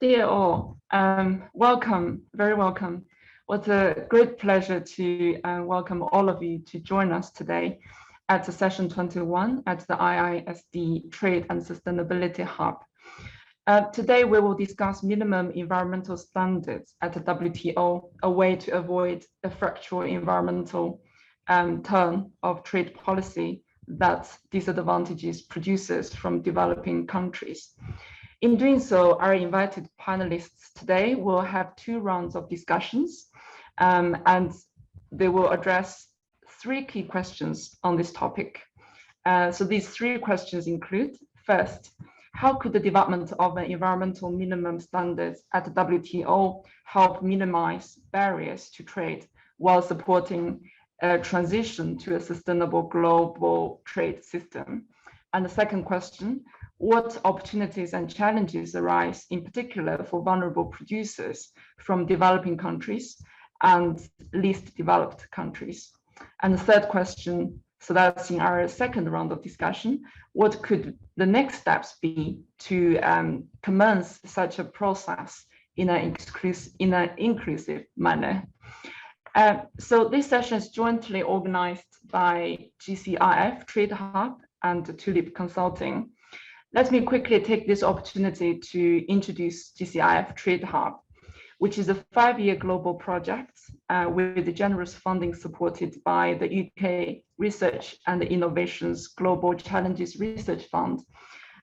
Dear all, welcome, very welcome. What a great pleasure to welcome all of you to join us today at the session 21 at the IISD Trade and Sustainability Hub. Today, we will discuss minimum environmental standards at the WTO, a way to avoid a fractual environmental turn of trade policy that disadvantages producers from developing countries. In doing so, our invited panelists today will have two rounds of discussions, and they will address three key questions on this topic. So these three questions include, first, how could the development of an environmental minimum standards at the WTO help minimize barriers to trade while supporting a transition to a sustainable global trade system? And the second question, what opportunities and challenges arise in particular for vulnerable producers from developing countries and least developed countries? And the third question, so that's in our second round of discussion, what could the next steps be to commence such a process in an inclusive manner? So this session is jointly organized by GCIF Trade Hub and Tulip Consulting. Let me quickly take this opportunity to introduce GCIF Trade Hub, which is a 5-year global project with generous funding supported by the UK Research and Innovations Global Challenges Research Fund,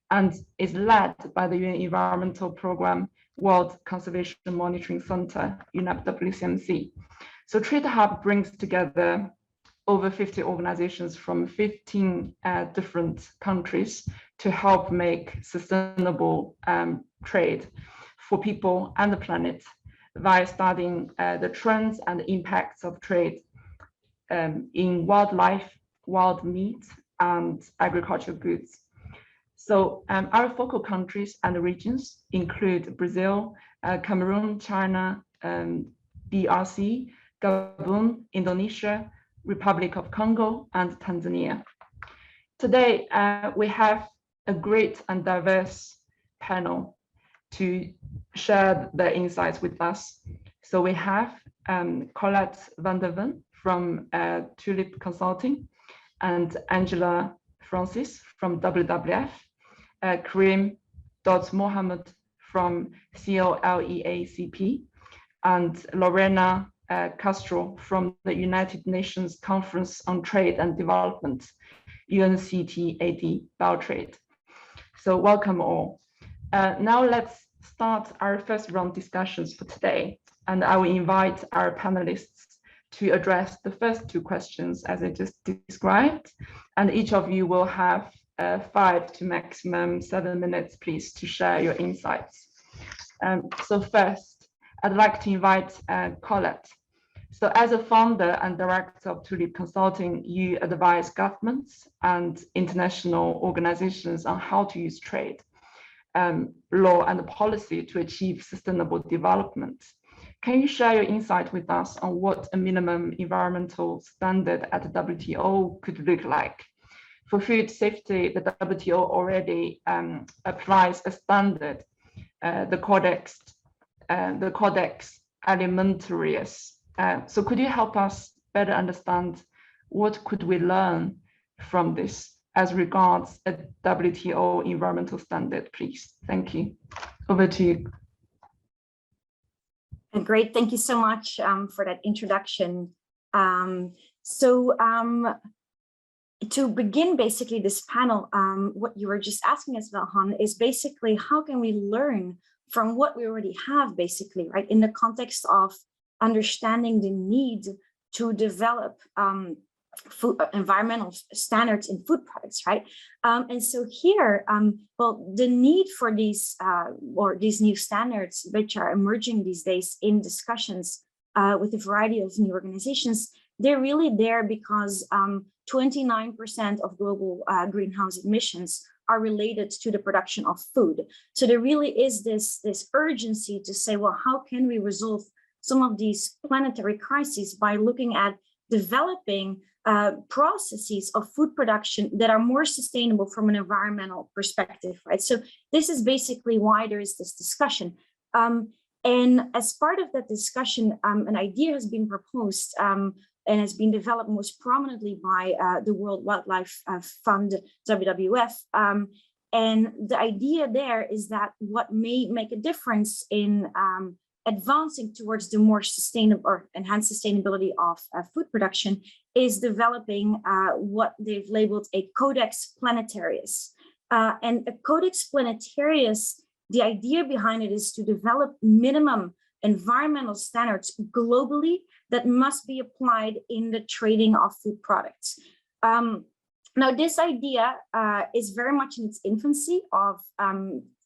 and is led by the UN Environmental Programme World Conservation Monitoring Center, UNEP WCMC. So Trade Hub brings together over 50 organizations from 15 different countries to help make sustainable trade for people and the planet via studying the trends and impacts of trade in wildlife, wild meat, and agricultural goods. So our focal countries and regions include Brazil, Cameroon, China, DRC, Gabon, Indonesia, Republic of Congo, and Tanzania. Today, we have a great and diverse panel to share their insights with us. So we have Colette van der Ven from Tulip Consulting, and Angela Francis from WWF, Karim Mohammed from COLEACP, and Lorena Castro from the United Nations Conference on Trade and Development, UNCTAD Biotrade. So welcome all. Now let's start our first round discussions for today, and I will invite our panelists to address the first two questions as I just described, and each of you will have 5 to maximum 7 minutes, please, to share your insights. So first, I'd like to invite Colette. So as a founder and director of Tulip Consulting, you advise governments and international organizations on how to use trade, law, and policy to achieve sustainable development. Can you share your insight with us on what a minimum environmental standard at the WTO could look like? For food safety, the WTO already applies a standard, the Codex Alimentarius. So could you help us better understand what could we learn from this as regards a WTO environmental standard, please? Thank you. Over to you. Great, thank you so much for that introduction. To begin basically this panel, what you were just asking us about, Han, is basically how can we learn from what we already have, basically, right, in the context of understanding the need to develop food, environmental standards in food products, right? And so here, well, the need for these or these new standards, which are emerging these days in discussions with a variety of new organizations, they're really there because 29% of global greenhouse emissions are related to the production of food. So there really is this urgency to say, well, how can we resolve some of these planetary crises by looking at developing processes of food production that are more sustainable from an environmental perspective, right? So this is basically why there is this discussion. And as part of that discussion, an idea has been proposed and has been developed most prominently by the World Wildlife Fund, WWF. And the idea there is that what may make a difference in advancing towards the more sustainable or enhanced sustainability of food production is developing what they've labeled a Codex Planetarius. And a Codex Planetarius, the idea behind it is to develop minimum environmental standards globally that must be applied in the trading of food products. Now, this idea is very much in its infancy of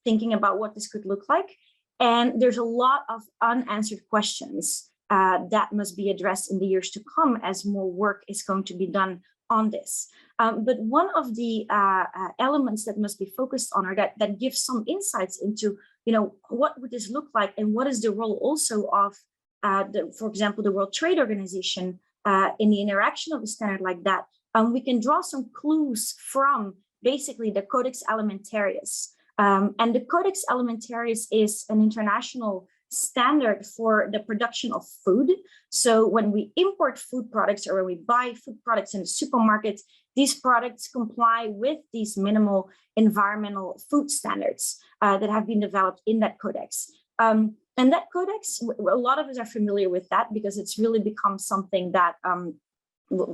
thinking about what this could look like. And there's a lot of unanswered questions that must be addressed in the years to come as more work is going to be done on this. But one of the elements that must be focused on, or that gives some insights into, what would this look like and what is the role also of, for example, the World Trade Organization in the interaction of a standard like that, we can draw some clues from basically the Codex Alimentarius. And the Codex Alimentarius is an international standard for the production of food. So when we import food products or when we buy food products in the supermarkets, these products comply with these minimal environmental food standards that have been developed in that codex. And that codex, a lot of us are familiar with that because it's really become something that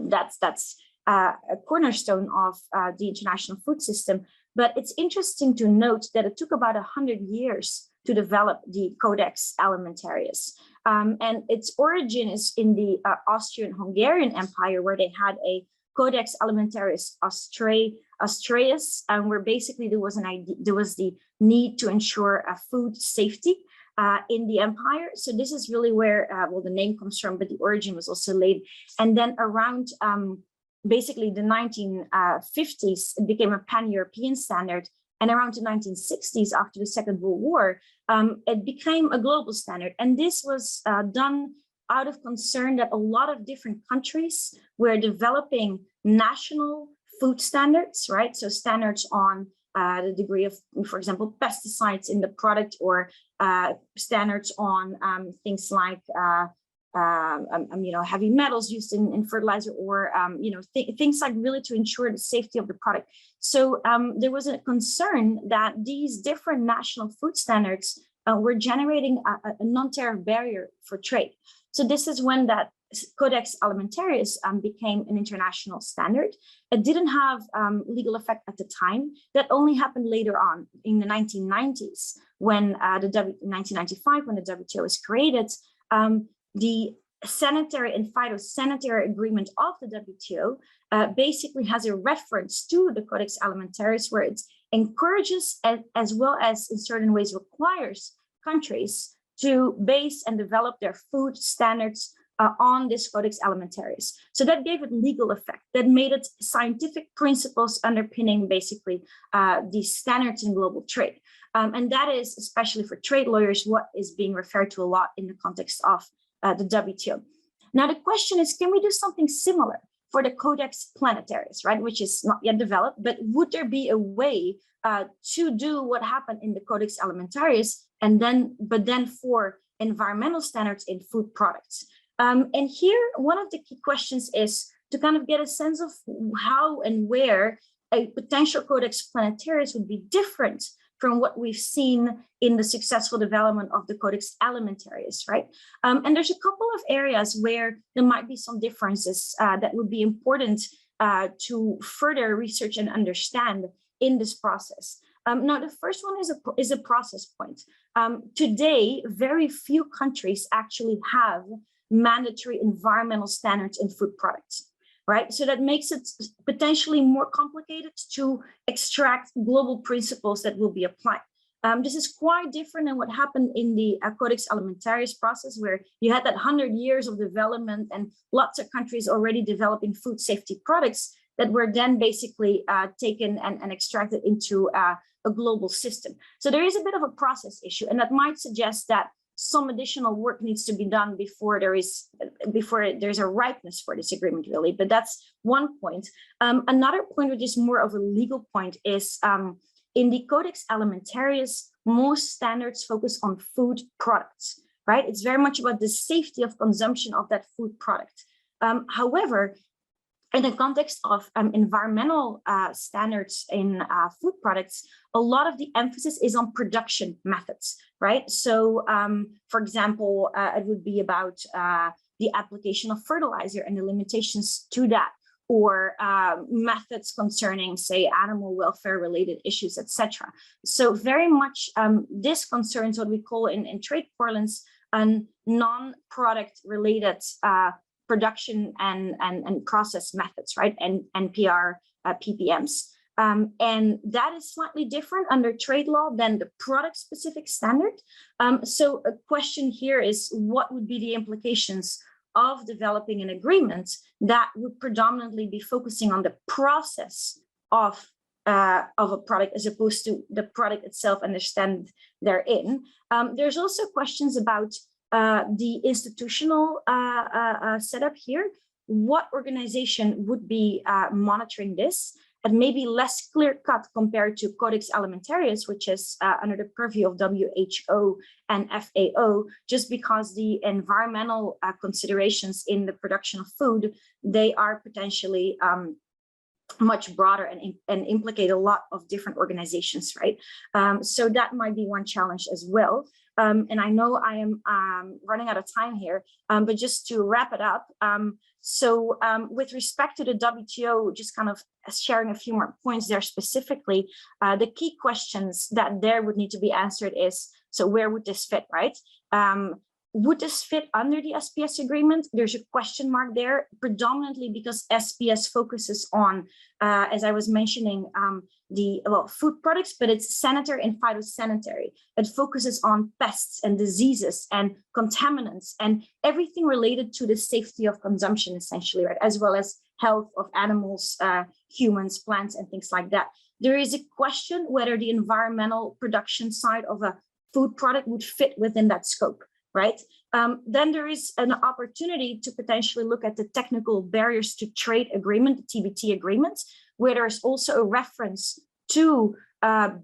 that's a cornerstone of the international food system. But it's interesting to note that it took about 100 years to develop the Codex Alimentarius. And its origin is in the Austrian-Hungarian Empire, where they had a Codex Alimentarius Austraeus, where basically there was the need to ensure food safety in the empire. So this is really where the name comes from, but the origin was also laid. And then around basically the 1950s, it became a pan-European standard. And around the 1960s, after the Second World War, it became a global standard. And this was done out of concern that a lot of different countries were developing national food standards, right? So standards on the degree of, for example, pesticides in the product, or standards on things like heavy metals used in fertilizer, or things like really to ensure the safety of the product. So there was a concern that these different national food standards were generating a non-tariff barrier for trade. So this is when that Codex Alimentarius became an international standard. It didn't have legal effect at the time. That only happened later on in the 1990s, when 1995, when the WTO was created. The sanitary and phytosanitary agreement of the WTO basically has a reference to the Codex Alimentarius, where it encourages as well as in certain ways requires countries to base and develop their food standards on this Codex Alimentarius. So that gave it legal effect, that made it scientific principles underpinning basically these standards in global trade. And that is, especially for trade lawyers, what is being referred to a lot in the context of the WTO. Now, the question is, can we do something similar for the Codex Planetarius, right? Which is not yet developed, but would there be a way to do what happened in the Codex Alimentarius, but then for environmental standards in food products? And here, one of the key questions is to kind of get a sense of how and where a potential Codex Planetarius would be different from what we've seen in the successful development of the Codex Alimentarius, right? And there's a couple of areas where there might be some differences that would be important to further research and understand in this process. Now, the first one is a process point. Today, very few countries actually have mandatory environmental standards in food products, right? So that makes it potentially more complicated to extract global principles that will be applied. This is quite different than what happened in the Codex Alimentarius process, where you had that 100 years of development and lots of countries already developing food safety products that were then basically taken and extracted into a global system. So there is a bit of a process issue, and that might suggest that some additional work needs to be done before there's a ripeness for this agreement, really. But that's one point. Another point, which is more of a legal point, is in the Codex Alimentarius, most standards focus on food products, right? It's very much about the safety of consumption of that food product. However, in the context of environmental standards in food products, a lot of the emphasis is on production methods, right? So, for example, it would be about the application of fertilizer and the limitations to that, or methods concerning, say, animal welfare related issues, etc. So very much this concerns what we call in trade parlance non-product related production and process methods, right? And NPR PPMs. And that is slightly different under trade law than the product specific standard. So a question here is, what would be the implications of developing an agreement that would predominantly be focusing on the process of a product as opposed to the product itself and the standard therein. There's also questions about the institutional setup here. What organization would be monitoring this? And maybe less clear-cut compared to Codex Alimentarius, which is under the purview of WHO and FAO, just because the environmental considerations in the production of food, they are potentially much broader and implicate a lot of different organizations, right? So that might be one challenge as well. And I know I am running out of time here, but just to wrap it up, so with respect to the WTO, just kind of sharing a few more points there specifically, the key questions that there would need to be answered is, so where would this fit, right? Would this fit under the SPS agreement? There's a question mark there, predominantly because SPS focuses on, as I was mentioning, the food products, but it's sanitary and phytosanitary. It focuses on pests and diseases and contaminants and everything related to the safety of consumption, essentially, right? As well as health of animals, humans, plants, and things like that. There is a question whether the environmental production side of a food product would fit within that scope, right? Then there is an opportunity to potentially look at the technical barriers to trade agreement, the TBT agreements, where there's also a reference to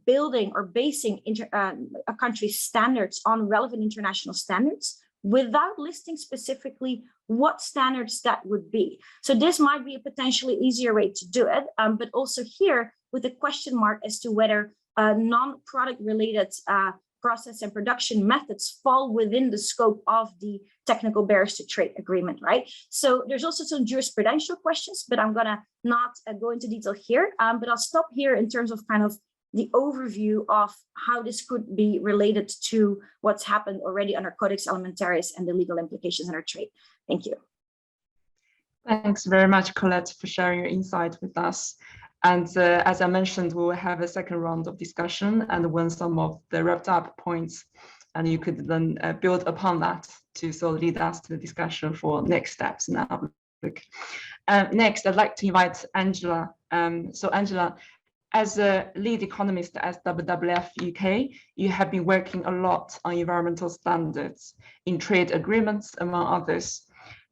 building or basing a country's standards on relevant international standards without listing specifically what standards that would be. So this might be a potentially easier way to do it, but also here with a question mark as to whether non-product related process and production methods fall within the scope of the technical barriers to trade agreement, right? So there's also some jurisprudential questions, but I'm gonna not go into detail here, but I'll stop here in terms of kind of the overview of how this could be related to what's happened already under Codex Alimentarius and the legal implications under trade. Thank you. Thanks very much, Colette, for sharing your insight with us. And as I mentioned, we will have a second round of discussion and when some of the wrapped up points, and you could then build upon that to sort of lead us to the discussion for next steps in our outlook. Next, I'd like to invite Angela. So Angela, as a lead economist at WWF UK, you have been working a lot on environmental standards in trade agreements, among others.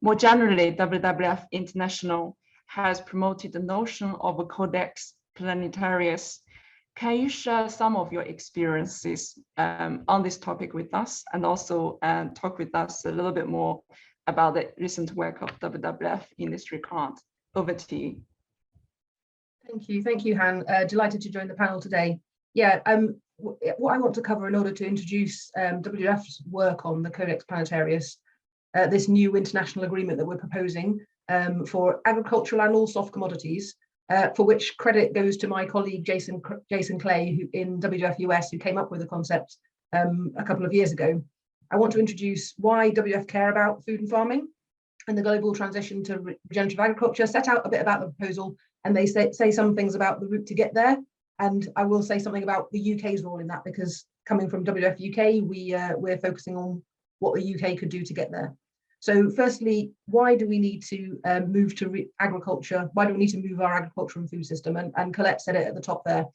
More generally, WWF International has promoted the notion of a Codex Planetarius. Can you share some of your experiences on this topic with us, and also talk with us a little bit more about the recent work of WWF in this regard? Over to you. Thank you, Han. Delighted to join the panel today. Yeah, what I want to cover in order to introduce WWF's work on the Codex Planetarius, this new international agreement that we're proposing for agricultural and all soft commodities, for which credit goes to my colleague Jason Clay, who in WWF US, who came up with the concept a couple of years ago. I want to introduce why WWF care about food and farming and the global transition to regenerative agriculture, set out a bit about the proposal, and they say some things about the route to get there. And I will say something about the UK's role in that, because coming from WWF UK, we're focusing on what the UK could do to get there. So firstly, why do we need to move to agriculture? Why do we need to move our agriculture and food system? And Colette said it at the top there.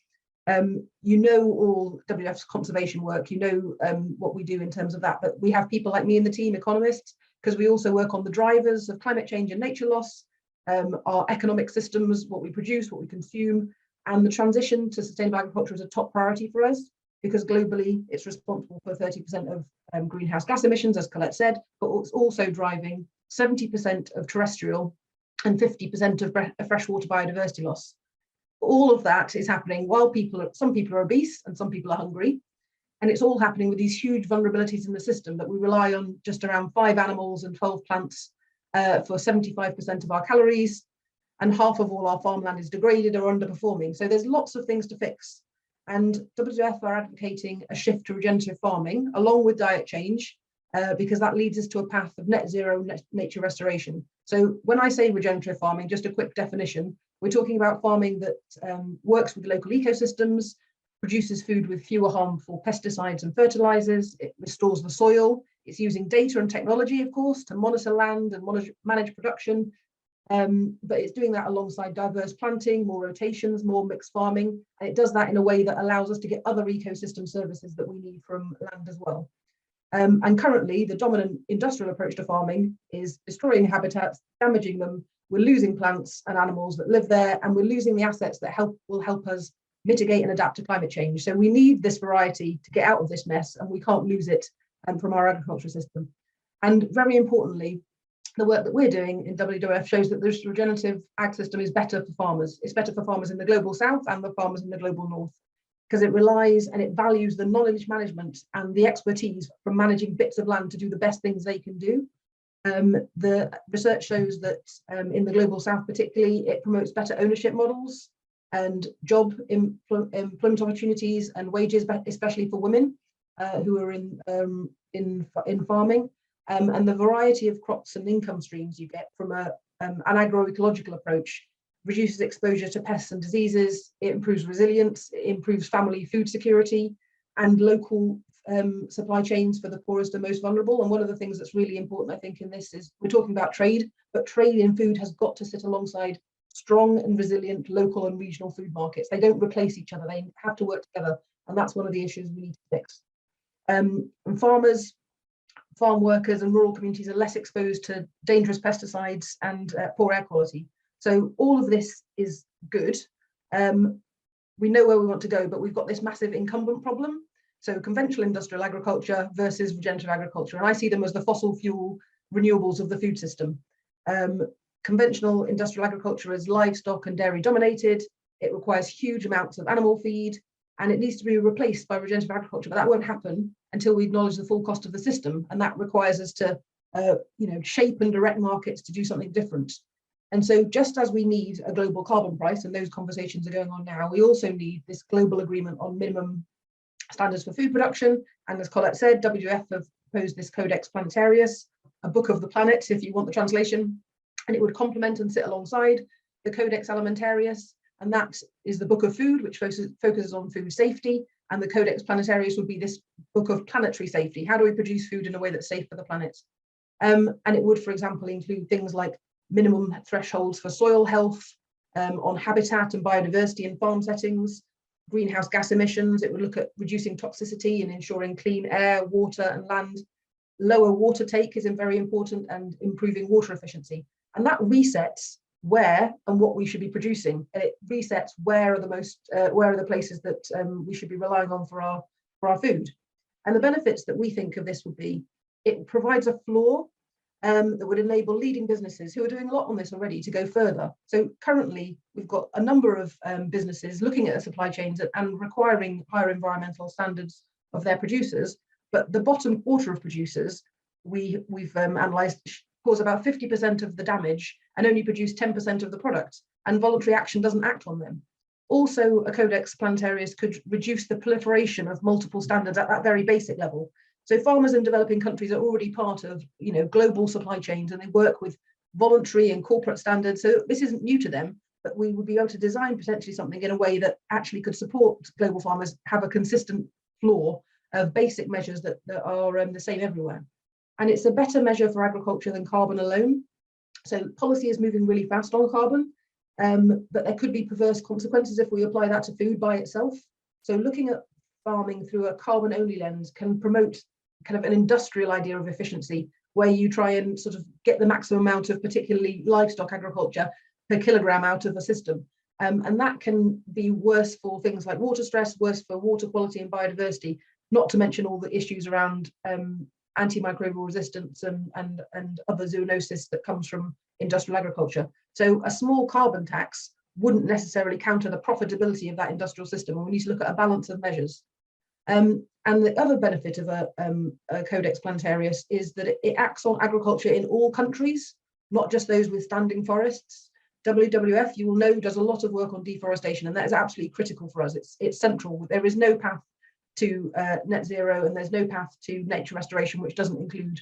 You know all WWF's conservation work, you know what we do in terms of that, but we have people like me in the team, economists, because we also work on the drivers of climate change and nature loss, our economic systems, what we produce, what we consume, and the transition to sustainable agriculture is a top priority for us, because globally it's responsible for 30% of greenhouse gas emissions, as Colette said, but it's also driving 70% of terrestrial and 50% of freshwater biodiversity loss. All of that is happening while some people are obese and some people are hungry. And it's all happening with these huge vulnerabilities in the system that we rely on just around 5 animals and 12 plants for 75% of our calories, and half of all our farmland is degraded or underperforming. So there's lots of things to fix. And WWF are advocating a shift to regenerative farming along with diet change, because that leads us to a path of net zero nature restoration. So when I say regenerative farming, just a quick definition, we're talking about farming that works with local ecosystems, produces food with fewer harmful pesticides and fertilizers, it restores the soil, it's using data and technology, of course, to monitor land and manage production, but it's doing that alongside diverse planting, more rotations, more mixed farming, and it does that in a way that allows us to get other ecosystem services that we need from land as well. And currently, the dominant industrial approach to farming is destroying habitats, damaging them, we're losing plants and animals that live there, and we're losing the assets that will help us mitigate and adapt to climate change. So we need this variety to get out of this mess, and we can't lose it from our agricultural system. And very importantly, the work that we're doing in WWF shows that this regenerative ag system is better for farmers. It's better for farmers in the global south and the farmers in the global north, because it relies and it values the knowledge management and the expertise from managing bits of land to do the best things they can do. The research shows that in the global south particularly, it promotes better ownership models and job employment opportunities and wages, especially for women who are in farming, and the variety of crops and income streams you get from an agroecological approach reduces exposure to pests and diseases, it improves resilience, it improves family food security and local supply chains for the poorest and most vulnerable. And one of the things that's really important, I think, in this is we're talking about trade, but trade in food has got to sit alongside strong and resilient local and regional food markets. They don't replace each other, they have to work together. And that's one of the issues we need to fix. And farmers, farm workers and rural communities are less exposed to dangerous pesticides and poor air quality. So all of this is good. We know where we want to go, but we've got this massive incumbent problem. So conventional industrial agriculture versus regenerative agriculture. And I see them as the fossil fuel renewables of the food system. Conventional industrial agriculture is livestock and dairy dominated. It requires huge amounts of animal feed, and it needs to be replaced by regenerative agriculture, but that won't happen until we acknowledge the full cost of the system. And that requires us to shape and direct markets to do something different. And so just as we need a global carbon price, and those conversations are going on now, we also need this global agreement on minimum standards for food production. And as Colette said, WWF have proposed this Codex Planetarius, a book of the planet, if you want the translation, and it would complement and sit alongside the Codex Alimentarius, and that is the book of food, which focuses on food safety, and the Codex Planetarius would be this book of planetary safety. How do we produce food in a way that's safe for the planet? And it would, for example, include things like minimum thresholds for soil health, on habitat and biodiversity in farm settings, greenhouse gas emissions. It would look at reducing toxicity and ensuring clean air, water and land. Lower water take is very important, and improving water efficiency. And that resets where and what we should be producing. And it resets where are the places that we should be relying on for our food. And the benefits that we think of this would be, it provides a floor that would enable leading businesses who are doing a lot on this already to go further. So currently we've got a number of businesses looking at their supply chains and requiring higher environmental standards of their producers, but the bottom quarter of producers we've analysed cause about 50% of the damage and only produce 10% of the product, and voluntary action doesn't act on them. Also, a Codex Planetarius could reduce the proliferation of multiple standards at that very basic level. So farmers in developing countries are already part of global supply chains, and they work with voluntary and corporate standards. So this isn't new to them, but we would be able to design potentially something in a way that actually could support global farmers have a consistent floor of basic measures that are the same everywhere. And it's a better measure for agriculture than carbon alone. So policy is moving really fast on carbon, but there could be perverse consequences if we apply that to food by itself. So looking at farming through a carbon only lens can promote kind of an industrial idea of efficiency, where you try and sort of get the maximum amount of particularly livestock agriculture per kilogram out of the system. And that can be worse for things like water stress, worse for water quality and biodiversity, not to mention all the issues around antimicrobial resistance and other zoonosis that comes from industrial agriculture. So a small carbon tax wouldn't necessarily counter the profitability of that industrial system, and we need to look at a balance of measures. And the other benefit of a Codex Planetarius is that it acts on agriculture in all countries, not just those with standing forests. WWF, you will know, does a lot of work on deforestation, and that is absolutely critical for us. It's central. There is no path to net zero, and there's no path to nature restoration, which doesn't include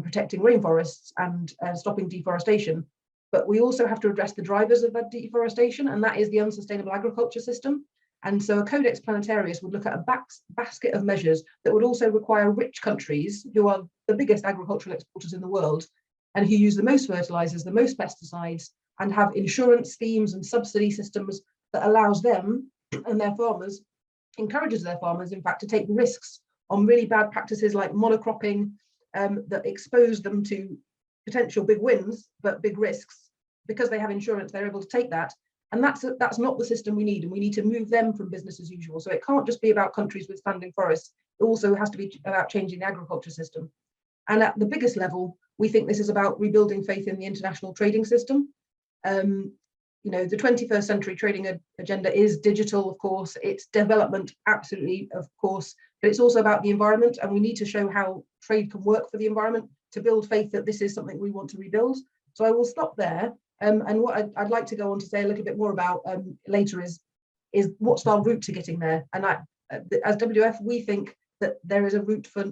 protecting rainforests and stopping deforestation. But we also have to address the drivers of that deforestation, and that is the unsustainable agriculture system. And so a Codex Planetarius would look at a basket of measures that would also require rich countries, who are the biggest agricultural exporters in the world, and who use the most fertilizers, the most pesticides, and have insurance schemes and subsidy systems that allows them and their farmers, encourages their farmers, in fact, to take risks on really bad practices like monocropping that expose them to potential big wins, but big risks. Because they have insurance, they're able to take that. And that's not the system we need, and we need to move them from business as usual. So it can't just be about countries with standing forests. It also has to be about changing the agriculture system. And at the biggest level, we think this is about rebuilding faith in the international trading system. You know, the 21st century trading agenda is digital, of course, it's development, absolutely, of course, but it's also about the environment, and we need to show how trade can work for the environment to build faith that this is something we want to rebuild. So I will stop there. And what I'd like to go on to say a little bit more about later is what's our route to getting there. And as WWF, we think that there is a route for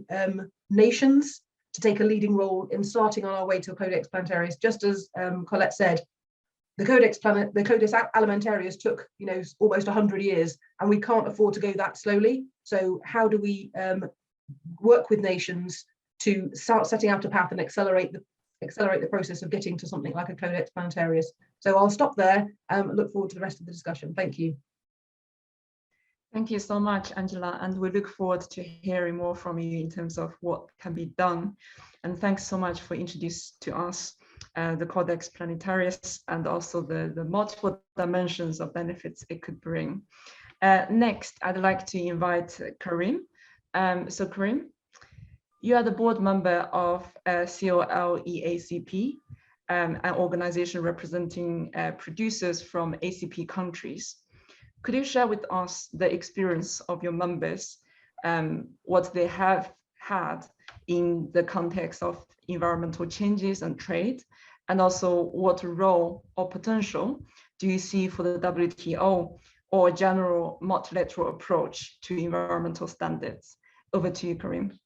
nations to take a leading role in starting on our way to a Codex Planetarius. Just as Colette said, the Codex Alimentarius took, you know, almost 100 years, and we can't afford to go that slowly. So how do we work with nations to start setting out a path and accelerate the process of getting to something like a Codex Planetarius? So I'll stop there and look forward to the rest of the discussion. Thank you. Thank you so much, Angela, and we look forward to hearing more from you in terms of what can be done. And thanks so much for introducing to us the Codex Planetarius and also the multiple dimensions of benefits it could bring. Next, I'd like to invite Karim. So Karim, you are the board member of COLEACP, an organization representing producers from ACP countries. Could you share with us the experience of your members, what they have had in the context of environmental changes and trade, and also what role or potential do you see for the WTO or general multilateral approach to environmental standards? Over to you, Karim.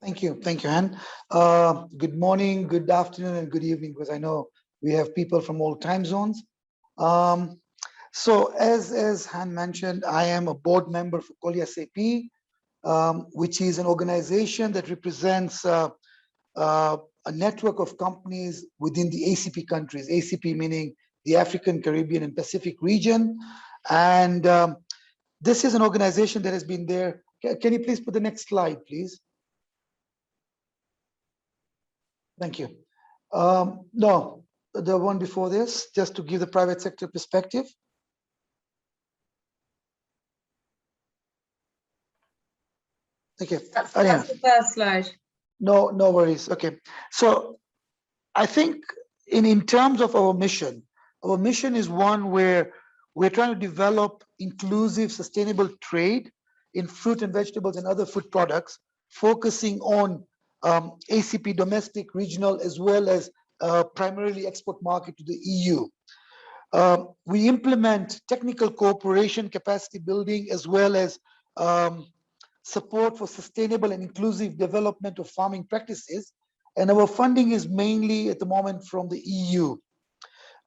Thank you, Anne. Good morning, good afternoon, and good evening, because I know we have people from all time zones. So as Han mentioned, I am a board member for COLEACP, which is an organization that represents a network of companies within the ACP countries, ACP meaning the African, Caribbean, and Pacific region. And this is an organization that has been there. Can you please put the next slide, please? Thank you. No, the one before this, just to give the private sector perspective. Okay. That's the first slide. No worries. Okay. So I think in terms of our mission is one where we're trying to develop inclusive, sustainable trade in fruit and vegetables and other food products, focusing on ACP domestic, regional, as well as primarily export market to the EU. We implement technical cooperation, capacity building, as well as support for sustainable and inclusive development of farming practices. And our funding is mainly at the moment from the EU.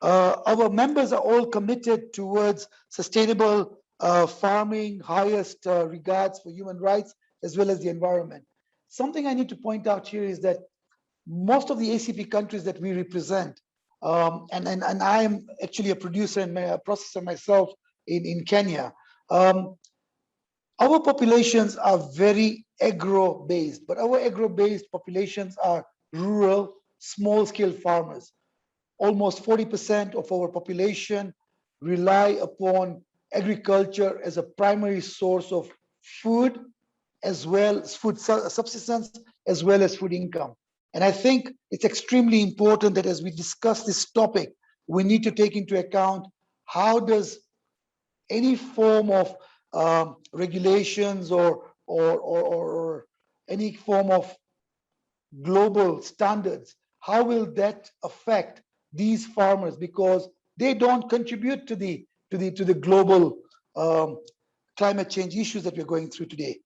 Our members are all committed towards sustainable farming, highest regards for human rights, as well as the environment. Something I need to point out here is that most of the ACP countries that we represent, and I am actually a producer and a processor myself in Kenya, our populations are very agro-based, but our agro-based populations are rural, small-scale farmers. almost 40% of our population rely upon agriculture as a primary source of food, as well as food subsistence, as well as food income. And I think it's extremely important that as we discuss this topic, we need to take into account how does any form of regulations or any form of global standards, how will that affect these farmers, because they don't contribute to the global climate change issues that we're going through today.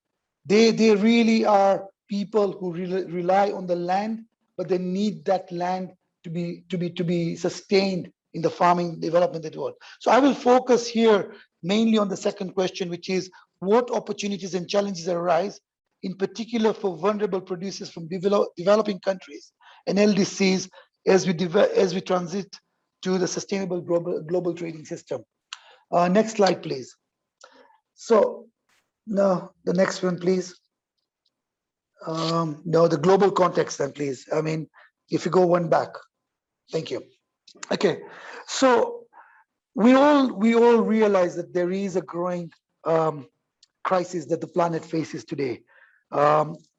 They really are people who rely on the land, but they need that land to be sustained in the farming development that we want. So I will focus here mainly on the second question, which is what opportunities and challenges arise, in particular for vulnerable producers from developing countries and LDCs as we transit to the sustainable global trading system. Next slide, please. So no, the next one, please. No, the global context then, please. I mean, if you go one back. Thank you. Okay, so we all realize that there is a growing crisis that the planet faces today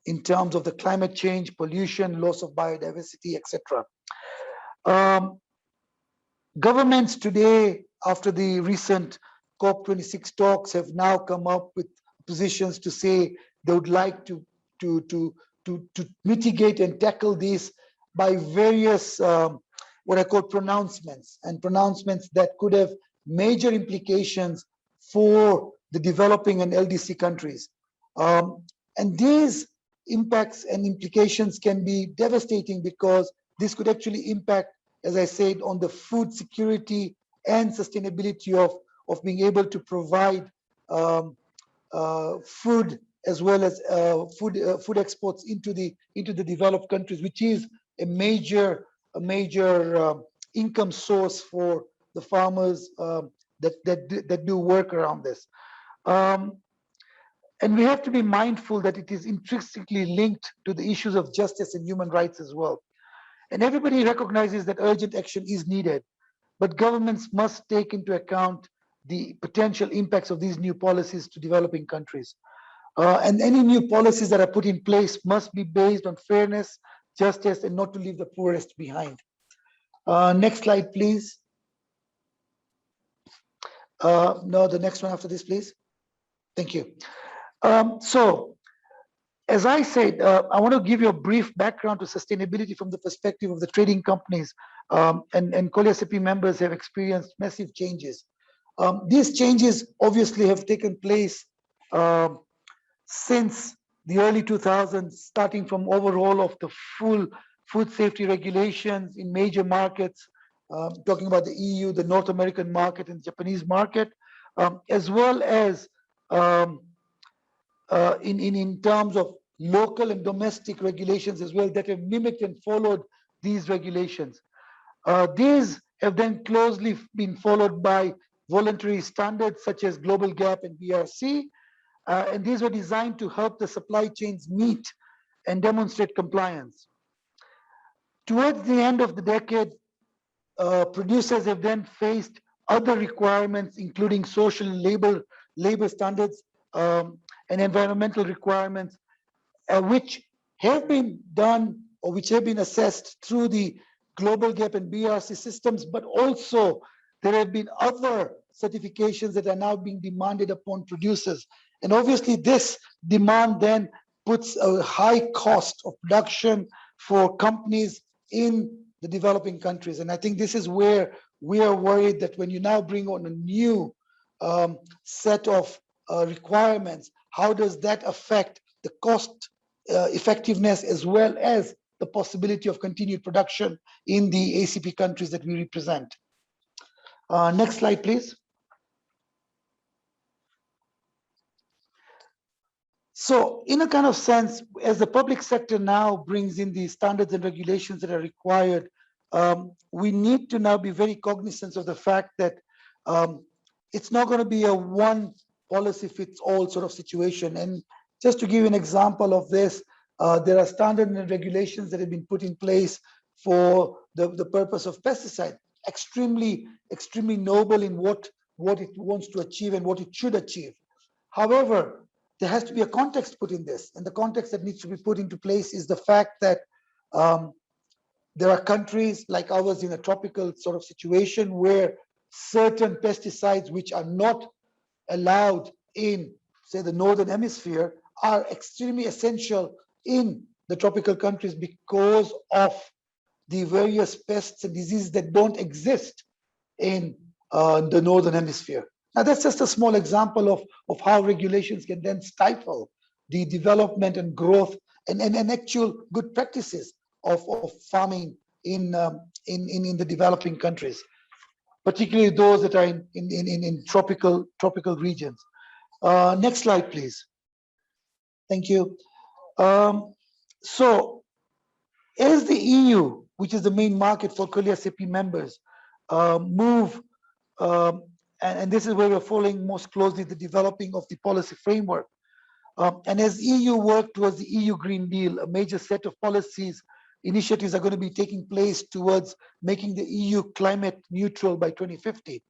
in terms of the climate change, pollution, loss of biodiversity, etc. Governments today, after the recent COP26 talks, have now come up with positions to say they would like to mitigate and tackle this by various what I call pronouncements, and pronouncements that could have major implications for the developing and LDC countries. And these impacts and implications can be devastating, because this could actually impact, as I said, on the food security and sustainability of being able to provide food, as well as food exports into the developed countries, which is a major income source for the farmers that do work around this. And we have to be mindful that it is intrinsically linked to the issues of justice and human rights as well. And everybody recognizes that urgent action is needed, but governments must take into account the potential impacts of these new policies to developing countries. And any new policies that are put in place must be based on fairness, justice, and not to leave the poorest behind. Next slide, please. No, the next one after this, please. Thank you. So, as I said, I want to give you a brief background to sustainability from the perspective of the trading companies. And COLIACP members have experienced massive changes. These changes obviously have taken place since the early 2000s, starting from overhaul of the full food safety regulations in major markets, talking about the EU, the North American market, and the Japanese market, as well as in terms of local and domestic regulations as well that have mimicked and followed these regulations. These have then closely been followed by voluntary standards such as Global Gap and BRC, and these were designed to help the supply chains meet and demonstrate compliance. Towards the end of the decade, producers have then faced other requirements, including social and labor standards and environmental requirements, which have been done or which have been assessed through the Global Gap and BRC systems, but also there have been other certifications that are now being demanded upon producers. And obviously this demand then puts a high cost of production for companies in the developing countries. And I think this is where we are worried that when you now bring on a new set of requirements, how does that affect the cost effectiveness as well as the possibility of continued production in the ACP countries that we represent. Next slide, please. So in a kind of sense, as the public sector now brings in the standards and regulations that are required, we need to now be very cognizant of the fact that it's not going to be a one policy fits all sort of situation. And just to give you an example of this, there are standards and regulations that have been put in place for the purpose of pesticide. Extremely noble in what it wants to achieve and what it should achieve. However, there has to be a context put in this, and the context that needs to be put into place is the fact that there are countries like ours in a tropical sort of situation where certain pesticides which are not allowed in, say, the northern hemisphere are extremely essential in the tropical countries because of the various pests and diseases that don't exist in the northern hemisphere. Now, that's just a small example of how regulations can then stifle the development and growth and actual good practices of farming in the developing countries, particularly those that are in tropical regions. Next slide, please. Thank you. So, as the EU, which is the main market for CEPI members, move, and this is where we're following most closely the developing of the policy framework. And as EU work towards the EU Green Deal, a major set of policies initiatives are going to be taking place towards making the EU climate neutral by 2050.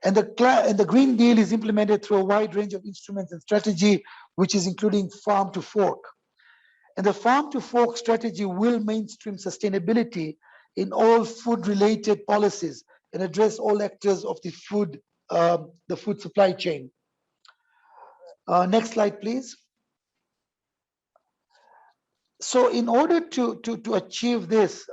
And the Green Deal is implemented through a wide range of instruments and strategy, which is including farm to fork. And the farm to fork strategy will mainstream sustainability in all food-related policies and address all actors of the food supply chain. Next slide, please. So in order to achieve this,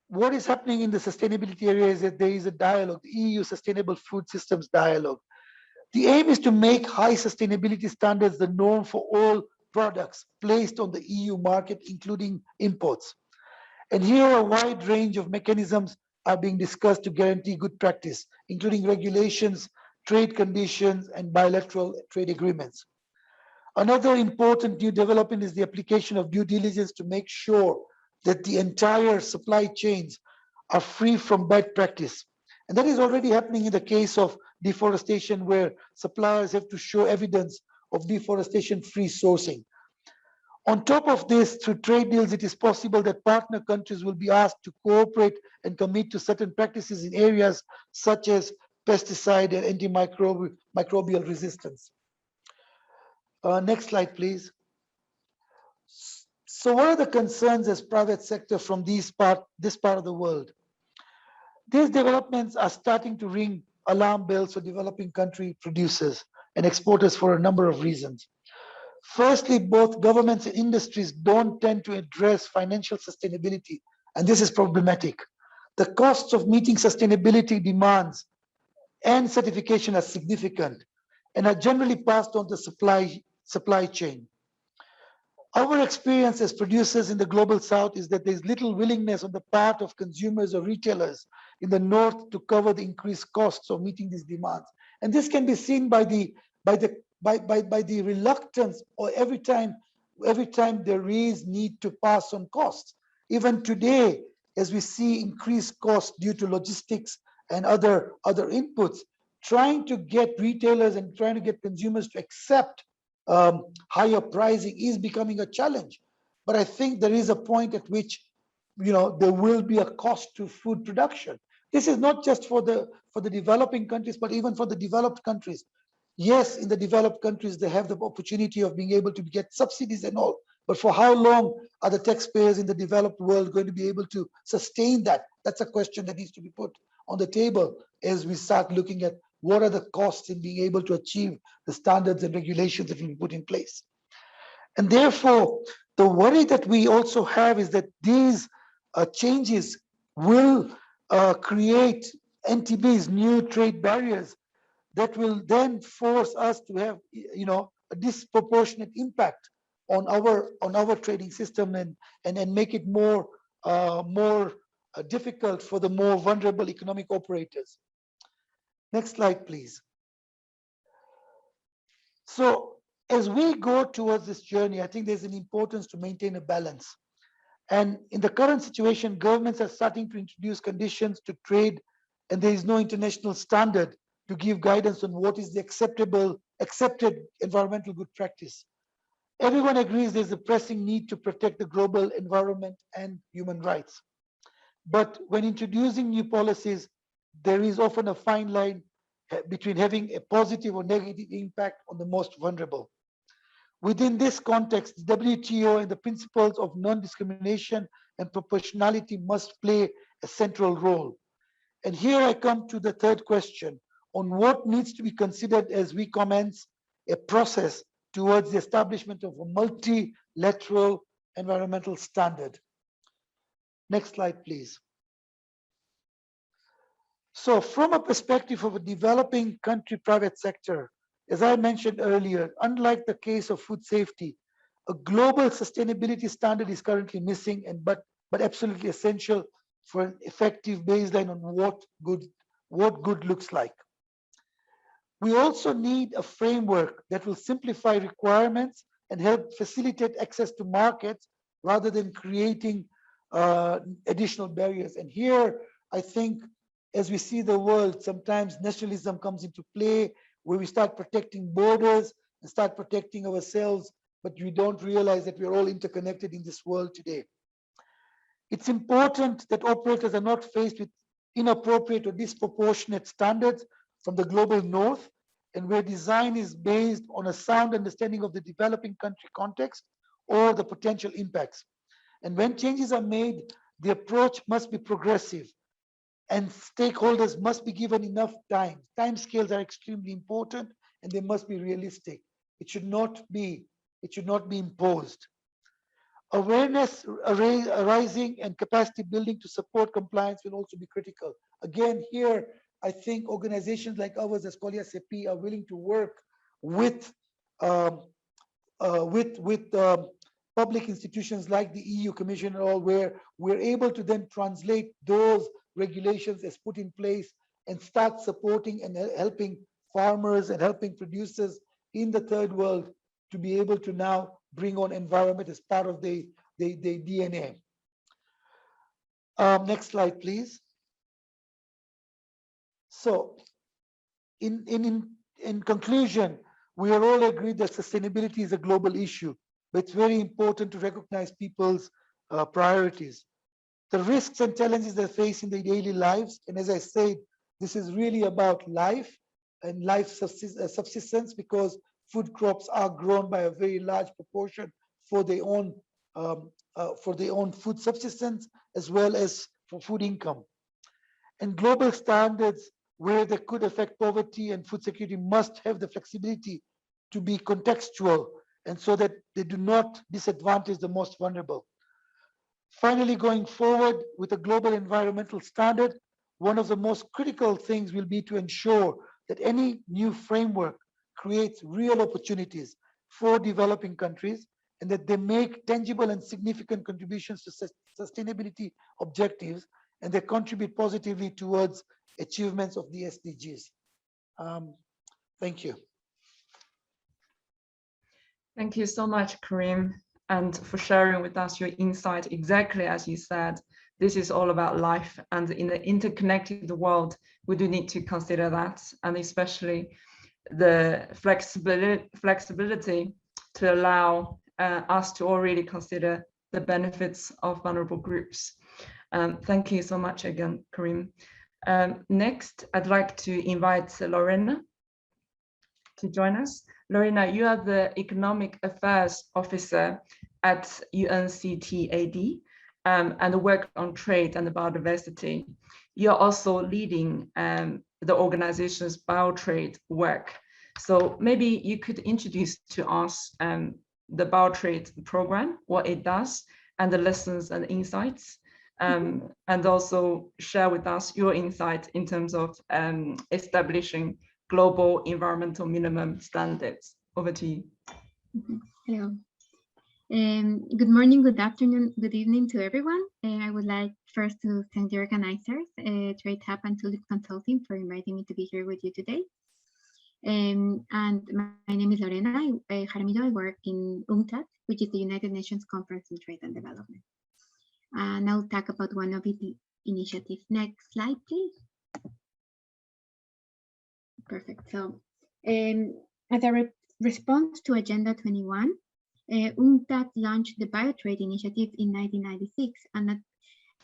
what is happening in the sustainability area is that there is a dialogue, the EU Sustainable Food Systems Dialogue. The aim is to make high sustainability standards the norm for all products placed on the EU market, including imports. And here a wide range of mechanisms are being discussed to guarantee good practice, including regulations, trade conditions, and bilateral trade agreements. Another important new development is the application of due diligence to make sure that the entire supply chains are free from bad practice. And that is already happening in the case of deforestation, where suppliers have to show evidence of deforestation-free sourcing. On top of this, through trade deals, it is possible that partner countries will be asked to cooperate and commit to certain practices in areas such as pesticide and antimicrobial resistance. Next slide, please. So what are the concerns as private sector from this part of the world? These developments are starting to ring alarm bells for developing country producers and exporters for a number of reasons. Firstly, both governments and industries don't tend to address financial sustainability, and this is problematic. The costs of meeting sustainability demands and certification are significant and are generally passed on to supply chain. Our experience as producers in the global south is that there's little willingness on the part of consumers or retailers in the north to cover the increased costs of meeting these demands. And this can be seen by the reluctance, or every time there is need to pass on costs. Even today, as we see increased costs due to logistics and other inputs, trying to get retailers and trying to get consumers to accept higher pricing is becoming a challenge. But I think there is a point at which, there will be a cost to food production. This is not just for the developing countries, but even for the developed countries. Yes, in the developed countries, they have the opportunity of being able to get subsidies and all. But for how long are the taxpayers in the developed world going to be able to sustain that? That's a question that needs to be put on the table as we start looking at what are the costs in being able to achieve the standards and regulations that will be put in place. And therefore, the worry that we also have is that these changes will create NTBs, new trade barriers, that will then force us to have, a disproportionate impact on our trading system and make it more difficult for the more vulnerable economic operators. Next slide, please. So as we go towards this journey, I think there's an importance to maintain a balance. And in the current situation, governments are starting to introduce conditions to trade, and there is no international standard to give guidance on what is the accepted environmental good practice. Everyone agrees there's a pressing need to protect the global environment and human rights. But when introducing new policies, there is often a fine line between having a positive or negative impact on the most vulnerable. Within this context, the WTO and the principles of non-discrimination and proportionality must play a central role. And here I come to the third question on what needs to be considered as we commence a process towards the establishment of a multilateral environmental standard. Next slide, please. So from a perspective of a developing country private sector, as I mentioned earlier, unlike the case of food safety, a global sustainability standard is currently missing, but absolutely essential for an effective baseline on what good looks like. We also need a framework that will simplify requirements and help facilitate access to markets rather than creating additional barriers. And here, I think, as we see the world, sometimes nationalism comes into play, where we start protecting borders and start protecting ourselves, but we don't realize that we're all interconnected in this world today. It's important that operators are not faced with inappropriate or disproportionate standards from the global north, and where design is based on a sound understanding of the developing country context or the potential impacts. And when changes are made, the approach must be progressive, and stakeholders must be given enough time. Time scales are extremely important, and they must be realistic. It should not be imposed. Awareness arising and capacity building to support compliance will also be critical. Again, here, I think organizations like ours as Colia CP are willing to work with public institutions like the EU Commission and all, where we're able to then translate those regulations as put in place and start supporting and helping farmers and helping producers in the third world to be able to now bring on environment as part of the DNA. Next slide, please. So in conclusion, we are all agreed that sustainability is a global issue, but it's very important to recognize people's priorities. The risks and challenges they face in their daily lives, and as I said, this is really about life and life subsistence, because food crops are grown by a very large proportion for their own food subsistence as well as for food income. And global standards where they could affect poverty and food security must have the flexibility to be contextual, and so that they do not disadvantage the most vulnerable. Finally, going forward with a global environmental standard, one of the most critical things will be to ensure that any new framework creates real opportunities for developing countries, and that they make tangible and significant contributions to sustainability objectives, and they contribute positively towards achievements of the SDGs. Thank you. Thank you so much, Karim, and for sharing with us your insight. Exactly as you said, this is all about life, and in the interconnected world, we do need to consider that, and especially the flexibility to allow us to already consider the benefits of vulnerable groups. Thank you so much again, Karim. Next, I'd like to invite Lorena to join us. Lorena, you are the Economic Affairs Officer at UNCTAD and work on trade and biodiversity. You're also leading the organization's Biotrade work. So maybe you could introduce to us the Biotrade program, what it does, and the lessons and insights, and also share with us your insight in terms of establishing global environmental minimum standards. Over to you. Hello. Good morning, good afternoon, good evening to everyone. I would like first to thank the organizers, Trade Hub and Tulip Consulting, for inviting me to be here with you today. And my name is Lorena Jaramillo. I work in UNCTAD, which is the United Nations Conference on Trade and Development. And I'll talk about one of the initiatives. Next slide, please. Perfect. So, as a response to Agenda 21, UNCTAD launched the Biotrade initiative in 1996, and at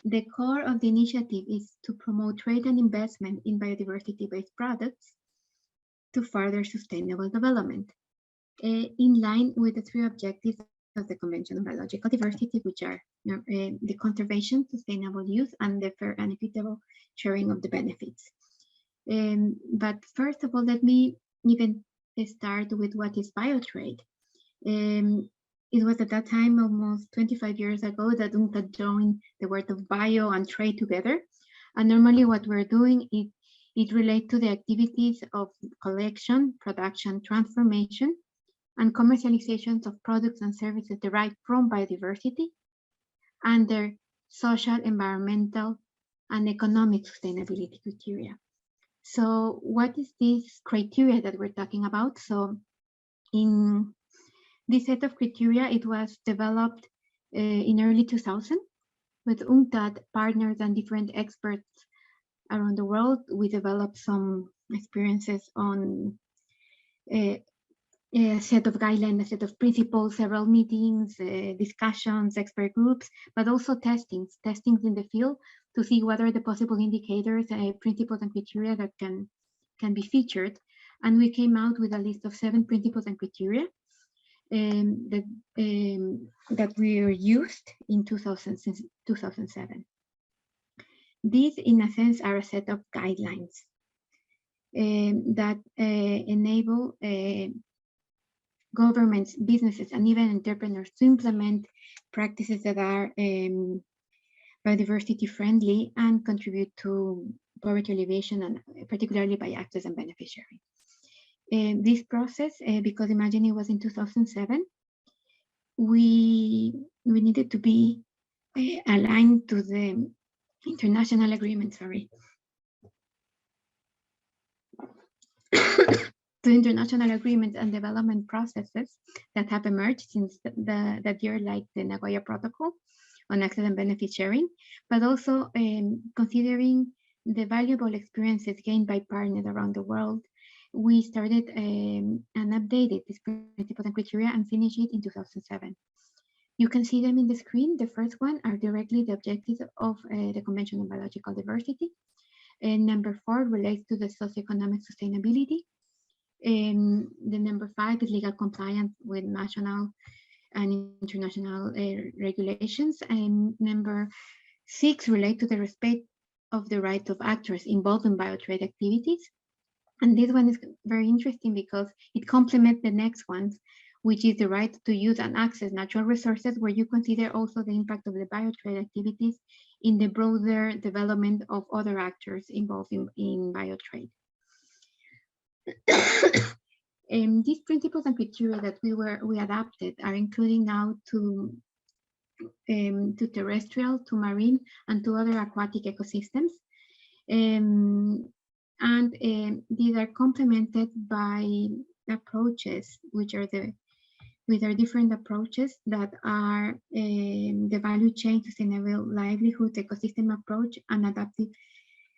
the core of the initiative is to promote trade and investment in biodiversity-based products to further sustainable development, in line with the three objectives of the Convention on Biological Diversity, which are the conservation, sustainable use, and the fair and equitable sharing of the benefits. But first of all, let me even start with what is Biotrade. It was at that time, almost 25 years ago, that UNCTAD joined the word of bio and trade together. And normally what we're doing is it relates to the activities of collection, production, transformation, and commercializations of products and services derived from biodiversity and their social, environmental, and economic sustainability criteria. So what is this criteria that we're talking about? So in this set of criteria, it was developed in early 2000 with UNCTAD partners and different experts around the world. We developed some experiences on a set of guidelines, a set of principles, several meetings, discussions, expert groups, but also testings in the field to see what are the possible indicators, principles and criteria that can be featured. And we came out with a list of 7 principles and criteria that were used in 2007. These, in a sense, are a set of guidelines that enable governments, businesses, and even entrepreneurs to implement practices that are biodiversity friendly and contribute to poverty alleviation, and particularly by access and benefit sharing. This process, because imagine it was in 2007, we needed to be aligned to the international agreement, to international agreements and development processes that have emerged since that year, like the Nagoya Protocol on access and benefit sharing, but also considering the valuable experiences gained by partners around the world. We started and updated these principles and criteria and finished it in 2007. You can see them in the screen. The first one are directly the objectives of the Convention on Biological Diversity. And number 4 relates to the socioeconomic sustainability. The number 5 is legal compliance with national and international regulations. And number 6 relate to the respect of the rights of actors involved in biotrade activities. And this one is very interesting because it complements the next ones, which is the right to use and access natural resources, where you consider also the impact of the biotrade activities in the broader development of other actors involved in biotrade. These principles and criteria that we adapted are including now to terrestrial, to marine, and to other aquatic ecosystems. These are complemented by approaches, which are different approaches that are the value chain, sustainable livelihood, ecosystem approach, and adaptive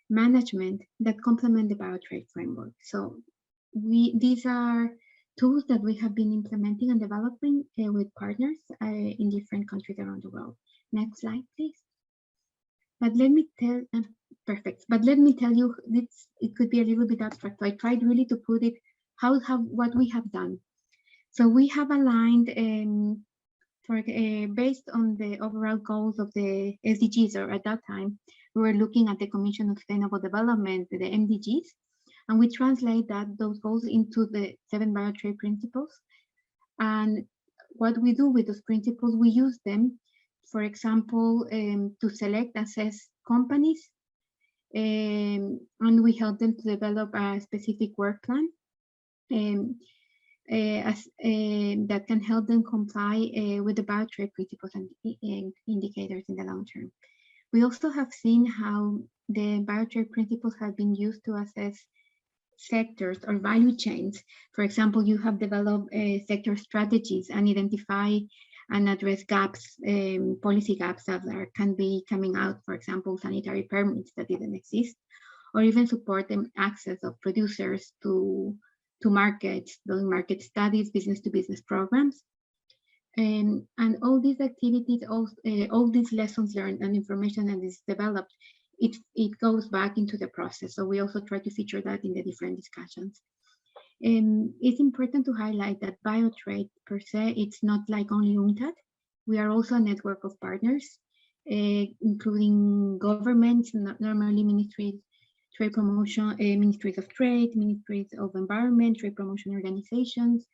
management that complement the biotrade framework. So these are tools that we have been implementing and developing with partners in different countries around the world. Next slide, please. But let me tell, perfect. But let me tell you, it could be a little bit abstract. So I tried really to put it, what we have done. So we have aligned based on the overall goals of the SDGs, or at that time, we were looking at the Commission on Sustainable Development, the MDGs, and we translate those goals into the 7 biotrade principles. And what we do with those principles, we use them, for example, to select, assess companies, and we help them to develop a specific work plan that can help them comply with the biotrade principles and indicators in the long term. We also have seen how the biotrade principles have been used to assess sectors or value chains. For example, you have developed sector strategies and identify and address gaps, policy gaps that can be coming out, for example, sanitary permits that didn't exist, or even support the access of producers to markets, doing market studies, business-to-business programs. And all these activities, all these lessons learned and information that is developed, it goes back into the process. So we also try to feature that in the different discussions. It's important to highlight that Biotrade per se, it's not like only UNCTAD. We are also a network of partners, including governments, normally ministries, trade promotion, ministries of trade, ministries of environment, trade promotion organizations,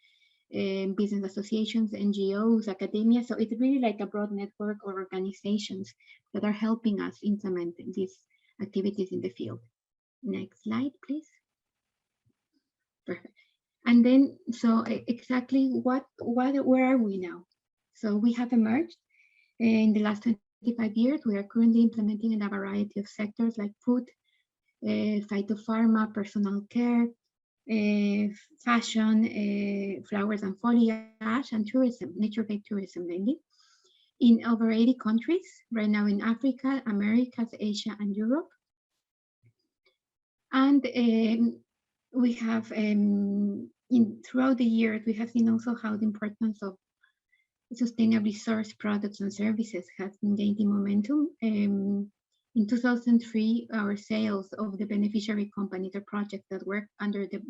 business associations, NGOs, academia. So it's really like a broad network of organizations that are helping us implement these activities in the field. Next slide, please. Perfect. And then, so exactly where are we now? So we have emerged in the last 25 years. We are currently implementing in a variety of sectors like food, phytopharma, personal care, fashion, flowers and foliage, and tourism, nature-based tourism mainly, in over 80 countries, right now in Africa, Americas, Asia, and Europe. And we have, throughout the years, we have seen also how the importance of sustainably sourced products and services has been gaining momentum. In 2003, our sales of the beneficiary companies or projects that work under the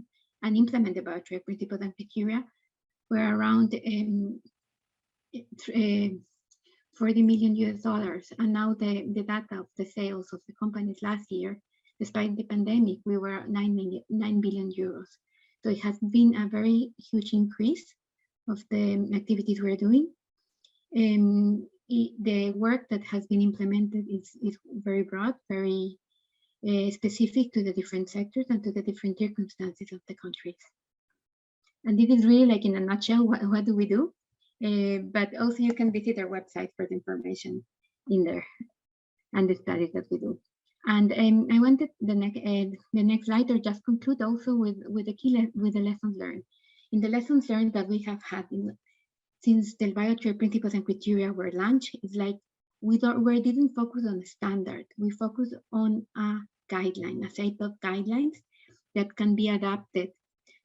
and implement the Biotrade principles and criteria were around $40 million. And now the data of the sales of the companies last year, despite the pandemic, we were 9 billion euros. So it has been a very huge increase of the activities we're doing. The work that has been implemented is very broad, very specific to the different sectors and to the different circumstances of the countries. And this is really like in a nutshell, what do we do? But also you can visit our website for the information in there and the studies that we do. And I wanted the next slide to just conclude also with the lessons learned. In the lessons learned that we have had since the Biotrade principles and criteria were launched, it's like we didn't focus on the standard. We focus on a guideline, a set of guidelines that can be adapted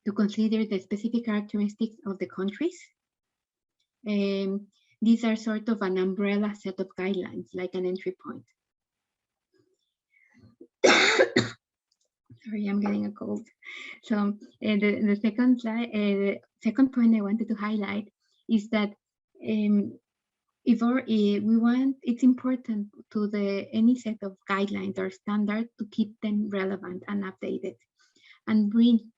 to consider the specific characteristics of the countries. These are sort of an umbrella set of guidelines, like an entry point. Sorry, I'm getting a cold. So the second slide, the second point I wanted to highlight is that it's important to any set of guidelines or standards to keep them relevant and updated, and bring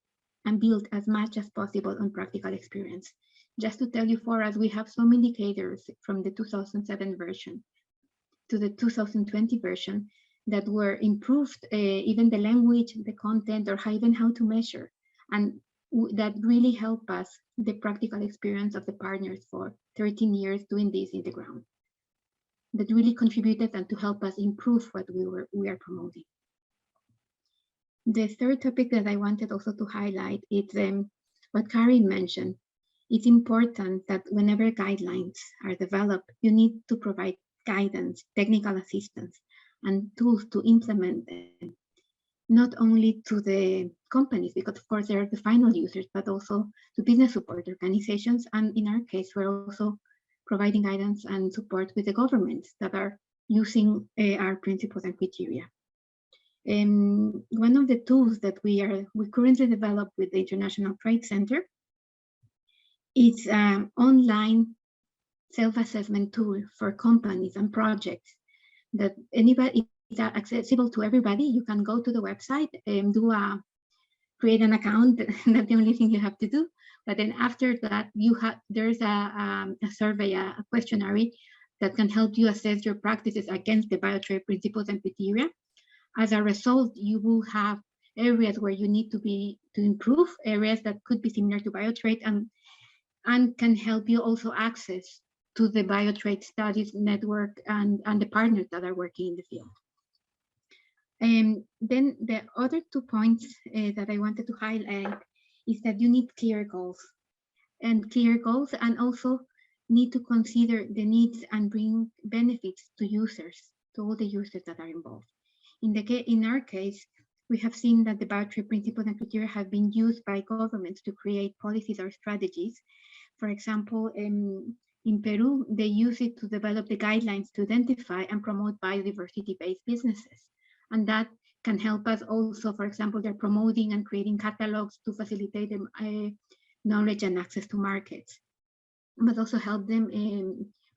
and build as much as possible on practical experience. Just to tell you, for us, we have some indicators from the 2007 version to the 2020 version that were improved, even the language, the content, or even how to measure. And that really help us, the practical experience of the partners for 13 years doing this in the ground. That really contributed and to help us improve what we are promoting. The third topic that I wanted also to highlight is what Karin mentioned. It's important that whenever guidelines are developed, you need to provide guidance, technical assistance, and tools to implement them, not only to the companies, because of course they are the final users, but also to business support organizations. And in our case, we're also providing guidance and support with the governments that are using our principles and criteria. One of the tools that we currently develop with the International Trade Center is an online self-assessment tool for companies and projects that anybody is accessible to everybody. You can go to the website and create an account. That's the only thing you have to do. But then after that, there's a survey, a questionnaire that can help you assess your practices against the Biotrade principles and criteria. As a result, you will have areas where you need to improve, areas that could be similar to Biotrade, and can help you also access to the Biotrade Studies Network and the partners that are working in the field. Then the other 2 points that I wanted to highlight is that you need clear goals, and also need to consider the needs and bring benefits to users, to all the users that are involved. In our case, we have seen that the Biotrade principles and criteria have been used by governments to create policies or strategies. For example, In Peru, they use it to develop the guidelines to identify and promote biodiversity-based businesses. And that can help us also, for example, they're promoting and creating catalogs to facilitate them, knowledge and access to markets, but also help them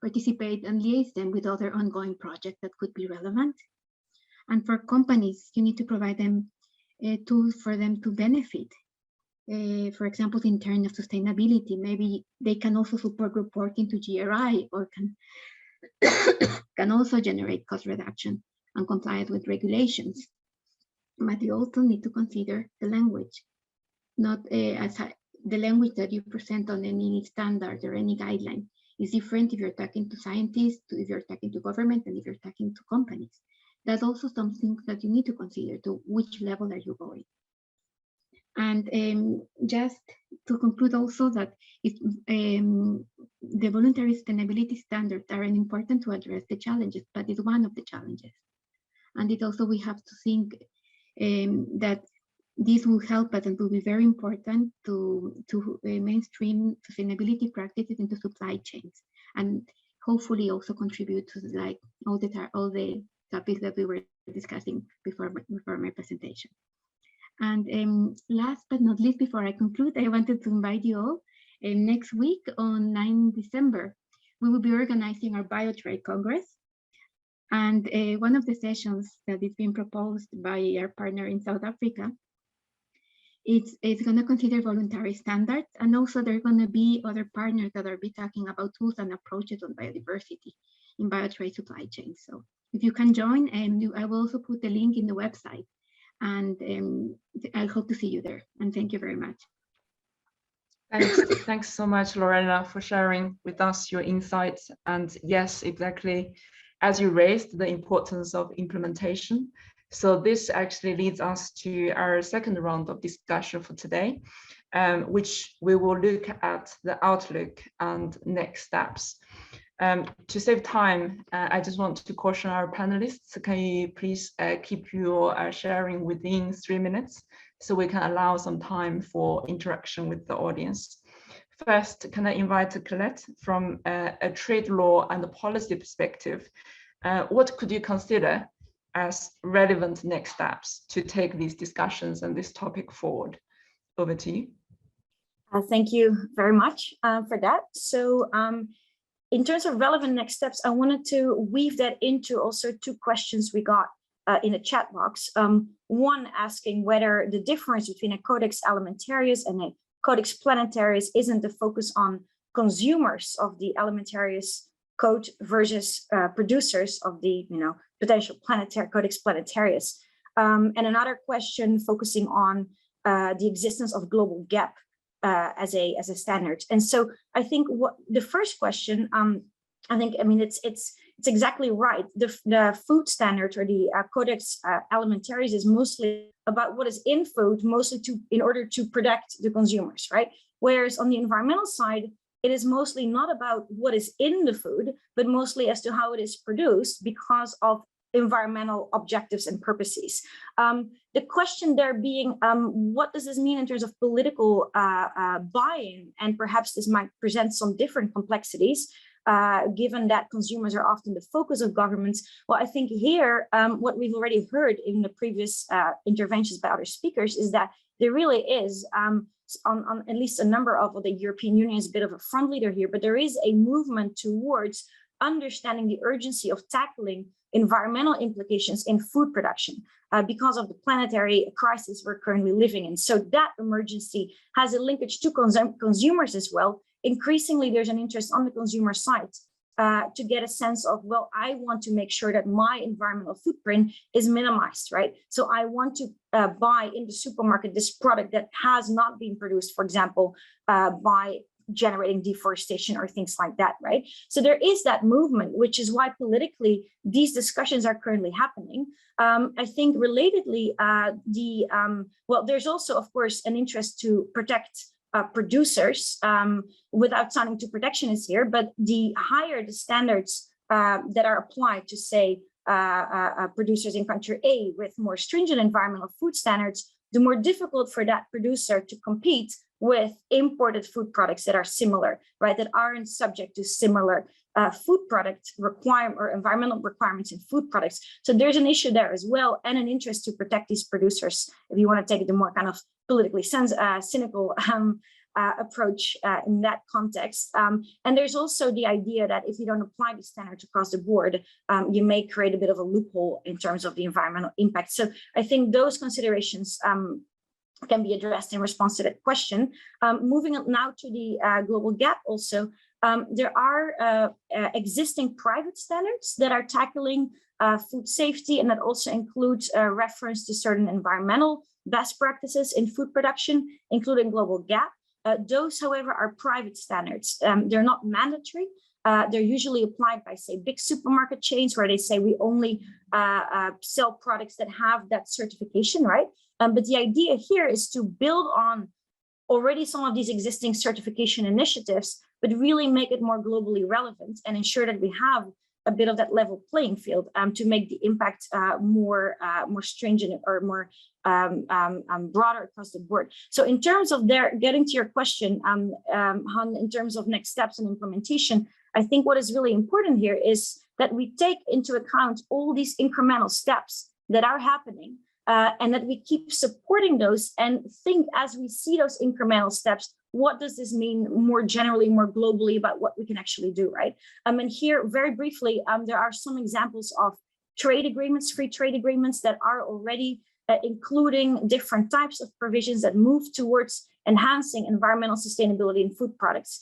participate and liaise them with other ongoing projects that could be relevant. And for companies, you need to provide them tools for them to benefit. For example, in terms of sustainability, maybe they can also support reporting to GRI, or can also generate cost reduction and compliance with regulations. But you also need to consider the language, not the language that you present on any standard or any guideline is different if you're talking to scientists, if you're talking to government, and if you're talking to companies. That's also something that you need to consider, to which level are you going. And just to conclude also that the voluntary sustainability standards are important to address the challenges, but it's one of the challenges. And it also, we have to think that this will help us and will be very important to mainstream sustainability practices into supply chains, and hopefully also contribute to like all the topics that we were discussing before my presentation. And last but not least, before I conclude, I wanted to invite you all next week on 9 December. We will be organizing our Biotrade Congress. And one of the sessions that is being proposed by our partner in South Africa, it's going to consider voluntary standards. And also there are going to be other partners that will be talking about tools and approaches on biodiversity in biotrade supply chains. So if you can join, I will also put the link in the website. And I hope to see you there. And thank you very much. Thanks so much, Lorena, for sharing with us your insights. And yes, exactly, as you raised the importance of implementation. So this actually leads us to our second round of discussion for today, which we will look at the outlook and next steps. To save time, I just want to caution our panelists, can you please keep your sharing within 3 minutes so we can allow some time for interaction with the audience. First, can I invite Colette from a trade law and a policy perspective? What could you consider as relevant next steps to take these discussions and this topic forward? Over to you. Thank you very much for that. So in terms of relevant next steps, I wanted to weave that into also two questions we got in a chat box. One asking whether the difference between a Codex Alimentarius and a Codex Planetarius isn't the focus on consumers of the Alimentarius code versus producers of the potential planetary Codex Planetarius. And another question focusing on the existence of global gap as a standard. And so I think what the first question, it's exactly right. The food standard or the Codex Alimentarius is mostly about what is in food, mostly in order to protect the consumers, right? Whereas on the environmental side, it is mostly not about what is in the food, but mostly as to how it is produced because of environmental objectives and purposes. The question there being, what does this mean in terms of political buy-in? And perhaps this might present some different complexities, given that consumers are often the focus of governments. Well, I think here, what we've already heard in the previous interventions by other speakers is that there really is, on at least a number of the European Union is a bit of a front leader here, but there is a movement towards understanding the urgency of tackling environmental implications in food production because of the planetary crisis we're currently living in. So that emergency has a linkage to consumers as well. Increasingly, there's an interest on the consumer side to get a sense of, well, I want to make sure that my environmental footprint is minimized, right? So I want to buy in the supermarket this product that has not been produced, for example, by generating deforestation or things like that, right? So there is that movement, which is why politically these discussions are currently happening. I think relatedly, there's also, of course, an interest to protect producers without sounding too protectionist here, but the higher the standards that are applied to, say, producers in country A with more stringent environmental food standards, the more difficult for that producer to compete with imported food products that are similar, right, that aren't subject to similar food product requirement or environmental requirements in food products. So there's an issue there as well, and an interest to protect these producers, if you want to take the more kind of politically cynical approach in that context. And there's also the idea that if you don't apply the standards across the board, you may create a bit of a loophole in terms of the environmental impact. So I think those considerations can be addressed in response to that question. Moving on now to the global gap also, there are existing private standards that are tackling food safety, and that also includes a reference to certain environmental best practices in food production, including global gap. Those, however, are private standards. They're not mandatory. They're usually applied by, say, big supermarket chains where they say we only sell products that have that certification, right? But the idea here is to build on already some of these existing certification initiatives, but really make it more globally relevant and ensure that we have a bit of that level playing field to make the impact more stringent or more broader across the board. So in terms of getting to your question, Han, in terms of next steps and implementation, I think what is really important here is that we take into account all these incremental steps that are happening, and that we keep supporting those and think as we see those incremental steps, what does this mean more generally, more globally about what we can actually do, right? And here, very briefly, there are some examples of trade agreements, free trade agreements that are already including different types of provisions that move towards enhancing environmental sustainability in food products.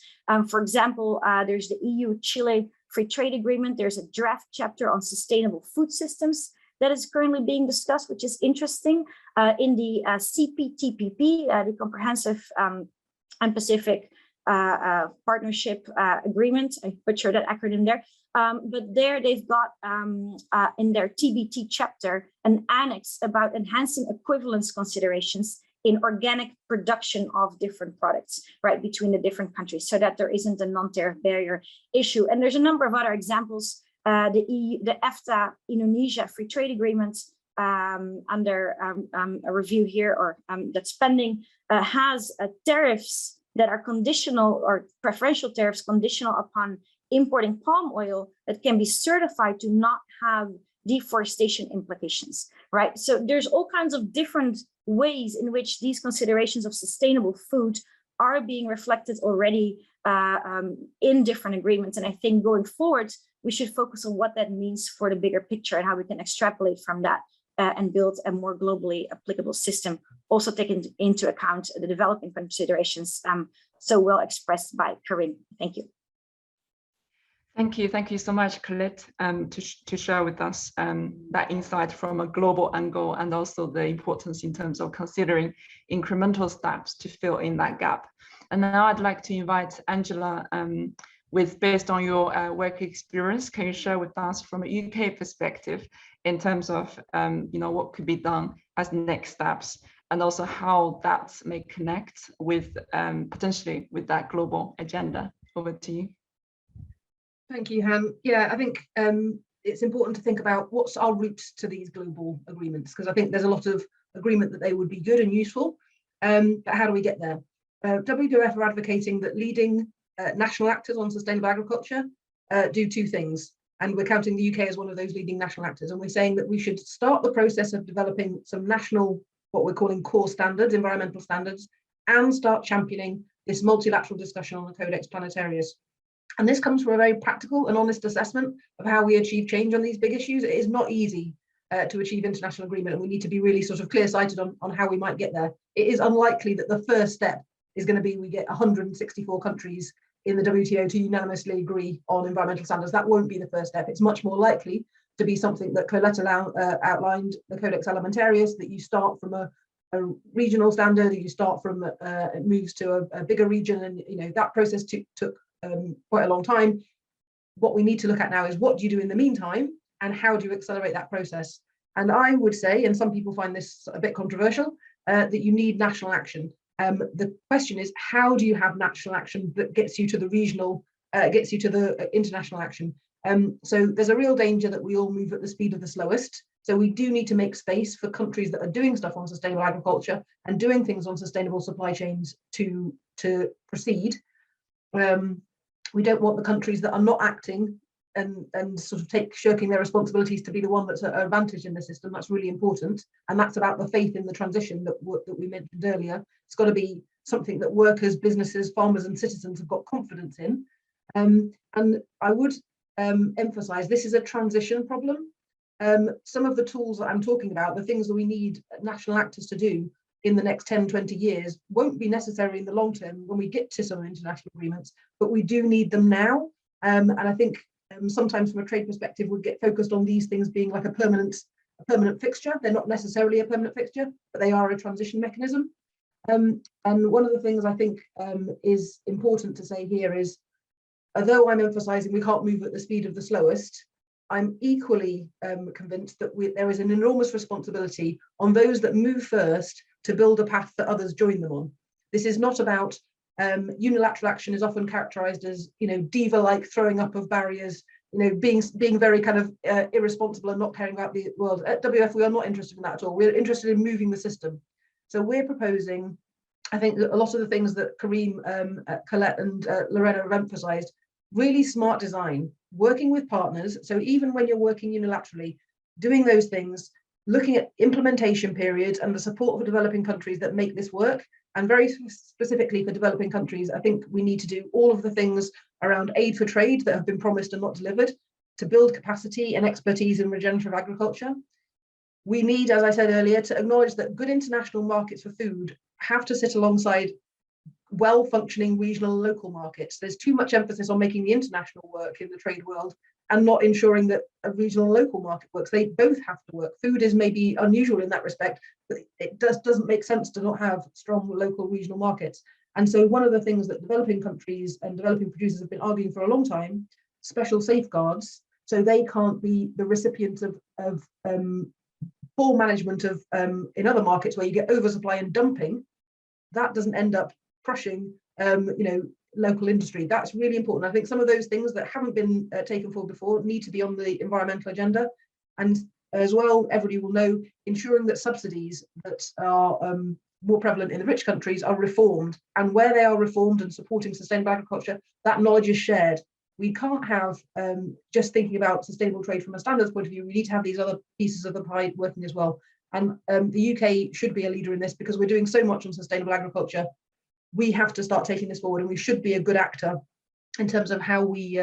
For example, there's the EU-Chile Free Trade Agreement. There's a draft chapter on sustainable food systems that is currently being discussed, which is interesting. In the CPTPP, the Comprehensive and Pacific Partnership Agreement, I butchered that acronym there. But there they've got in their TBT chapter an annex about enhancing equivalence considerations in organic production of different products, right, between the different countries, so that there isn't a non-tariff barrier issue. And there's a number of other examples. The EFTA Indonesia Free Trade Agreement under a review here, or that's pending, has tariffs that are conditional, or preferential tariffs conditional upon importing palm oil that can be certified to not have deforestation implications, right? So there's all kinds of different ways in which these considerations of sustainable food are being reflected already in different agreements. And I think going forward, we should focus on what that means for the bigger picture and how we can extrapolate from that and build a more globally applicable system, also taking into account the developing considerations so well expressed by Karim. Thank you. Thank you so much, Colette, to share with us that insight from a global angle, and also the importance in terms of considering incremental steps to fill in that gap. And now I'd like to invite Angela, based on your work experience, can you share with us from a UK perspective in terms of what could be done as next steps, and also how that may connect with potentially with that global agenda? Over to you. Thank you, Han. Yeah, I think it's important to think about what's our route to these global agreements, because I think there's a lot of agreement that they would be good and useful, but how do we get there? WWF are advocating that leading national actors on sustainable agriculture do two things, and we're counting the UK as one of those leading national actors, and we're saying that we should start the process of developing some national, what we're calling core standards, environmental standards, and start championing this multilateral discussion on the Codex Planetarius. And this comes from a very practical and honest assessment of how we achieve change on these big issues. It is not easy to achieve international agreement, and we need to be really sort of clear-sighted on how we might get there. It is unlikely that the first step is going to be we get 164 countries in the WTO to unanimously agree on environmental standards. That won't be the first step. It's much more likely to be something that Colette outlined, the Codex Alimentarius, that you start from a regional standard, you start from it moves to a bigger region, and that process took quite a long time. What we need to look at now is what do you do in the meantime, and how do you accelerate that process? And I would say, and some people find this a bit controversial, that you need national action. The question is, how do you have national action that gets you to the regional, gets you to the international action? So there's a real danger that we all move at the speed of the slowest. So we do need to make space for countries that are doing stuff on sustainable agriculture and doing things on sustainable supply chains to proceed. We don't want the countries that are not acting and sort of shirking their responsibilities to be the one that's at advantage in the system. That's really important, and that's about the faith in the transition that we mentioned earlier. It's got to be something that workers, businesses, farmers and citizens have got confidence in. And I would emphasize this is a transition problem. Some of the tools that I'm talking about, the things that we need national actors to do in the next 10, 20 years won't be necessary in the long term when we get to some international agreements, but we do need them now. And I think sometimes from a trade perspective, we get focused on these things being like a permanent fixture. They're not necessarily a permanent fixture, but they are a transition mechanism. And one of the things I think is important to say here is, although I'm emphasizing we can't move at the speed of the slowest, I'm equally convinced that there is an enormous responsibility on those that move first to build a path that others join them on. This is not about unilateral action is often characterized as, diva-like throwing up of barriers, being very kind of irresponsible and not caring about the world. At WF, we are not interested in that at all. We're interested in moving the system. So we're proposing, I think, a lot of the things that Karim, Colette and Lorena have emphasized, really smart design, working with partners. So even when you're working unilaterally, doing those things, looking at implementation periods and the support for developing countries that make this work. And very specifically for developing countries, I think we need to do all of the things around aid for trade that have been promised and not delivered to build capacity and expertise in regenerative agriculture. We need, as I said earlier, to acknowledge that good international markets for food have to sit alongside well-functioning regional and local markets. There's too much emphasis on making the international work in the trade world and not ensuring that a regional and local market works. They both have to work. Food is maybe unusual in that respect, but it doesn't make sense to not have strong local regional markets. And so one of the things that developing countries and developing producers have been arguing for a long time, special safeguards, so they can't be the recipient of poor management of in other markets where you get oversupply and dumping, that doesn't end up crushing local industry. That's really important. I think some of those things that haven't been taken forward before need to be on the environmental agenda. And as well, everybody will know, ensuring that subsidies that are more prevalent in the rich countries are reformed. And where they are reformed and supporting sustainable agriculture, that knowledge is shared. We can't have just thinking about sustainable trade from a standards point of view. We need to have these other pieces of the pie working as well. And the UK should be a leader in this because we're doing so much on sustainable agriculture. We have to start taking this forward, and we should be a good actor in terms of how we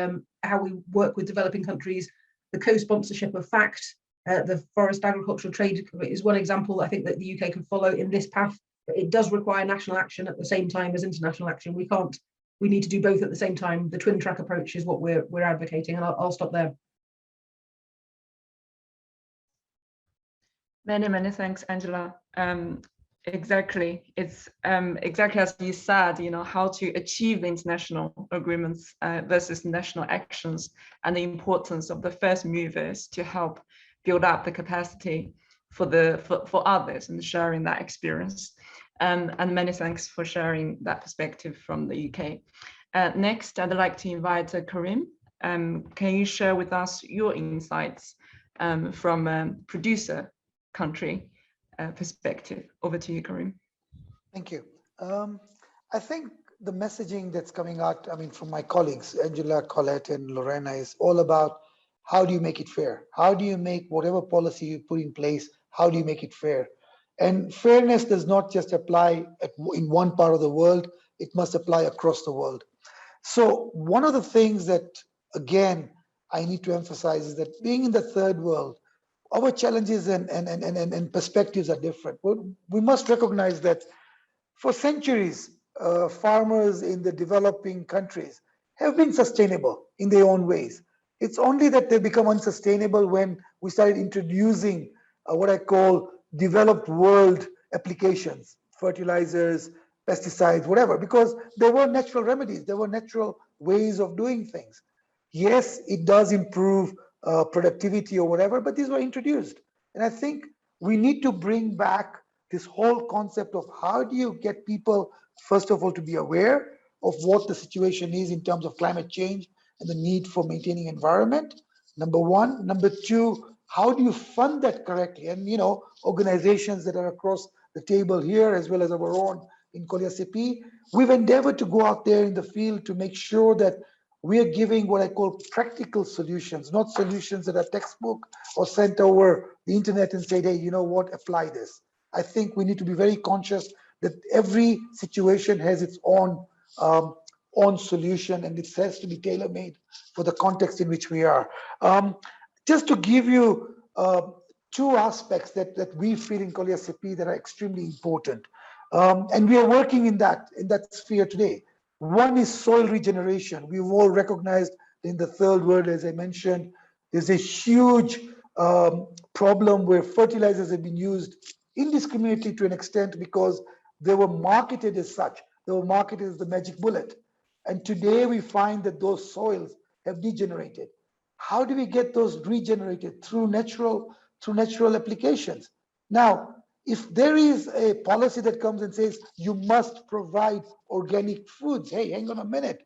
work with developing countries. The co-sponsorship of FACT, the forest agricultural trade is one example I think that the UK can follow in this path. But it does require national action at the same time as international action. We need to do both at the same time. The twin track approach is what we're advocating, and I'll stop there. Many thanks, Angela. Exactly, it's exactly as you said, how to achieve the international agreements versus national actions, and the importance of the first movers to help build up the capacity for others and sharing that experience. And many thanks for sharing that perspective from the UK. Next, I'd like to invite Karim. Can you share with us your insights from a producer country perspective? Over to you, Karim. Thank you. I think the messaging that's coming out, from my colleagues, Angela, Colette, and Lorena, is all about how do you make it fair? How do you make whatever policy you put in place, how do you make it fair? And fairness does not just apply in one part of the world, it must apply across the world. So one of the things that, again, I need to emphasize is that being in the third world, our challenges and perspectives are different. We must recognize that for centuries, farmers in the developing countries have been sustainable in their own ways. It's only that they become unsustainable when we started introducing what I call developed world applications, fertilizers, pesticides, whatever, because there were natural remedies, there were natural ways of doing things. Yes, it does improve productivity or whatever, but these were introduced. And I think we need to bring back this whole concept of how do you get people, first of all, to be aware of what the situation is in terms of climate change and the need for maintaining environment, number one. Number two, how do you fund that correctly? And organizations that are across the table here, as well as our own in COLIACP, we've endeavored to go out there in the field to make sure that we are giving what I call practical solutions, not solutions that are textbook or sent over the internet and say, hey, you know what, apply this. I think we need to be very conscious that every situation has its own solution, and it has to be tailor-made for the context in which we are. Just to give you two aspects that we feel in COLIACP that are extremely important, and we are working in that sphere today. One is soil regeneration. We've all recognized in the third world, as I mentioned, there's a huge problem where fertilizers have been used indiscriminately to an extent because they were marketed as such. They were marketed as the magic bullet. And today we find that those soils have degenerated. How do we get those regenerated? Through natural applications. Now, if there is a policy that comes and says you must provide organic foods, hey, hang on a minute.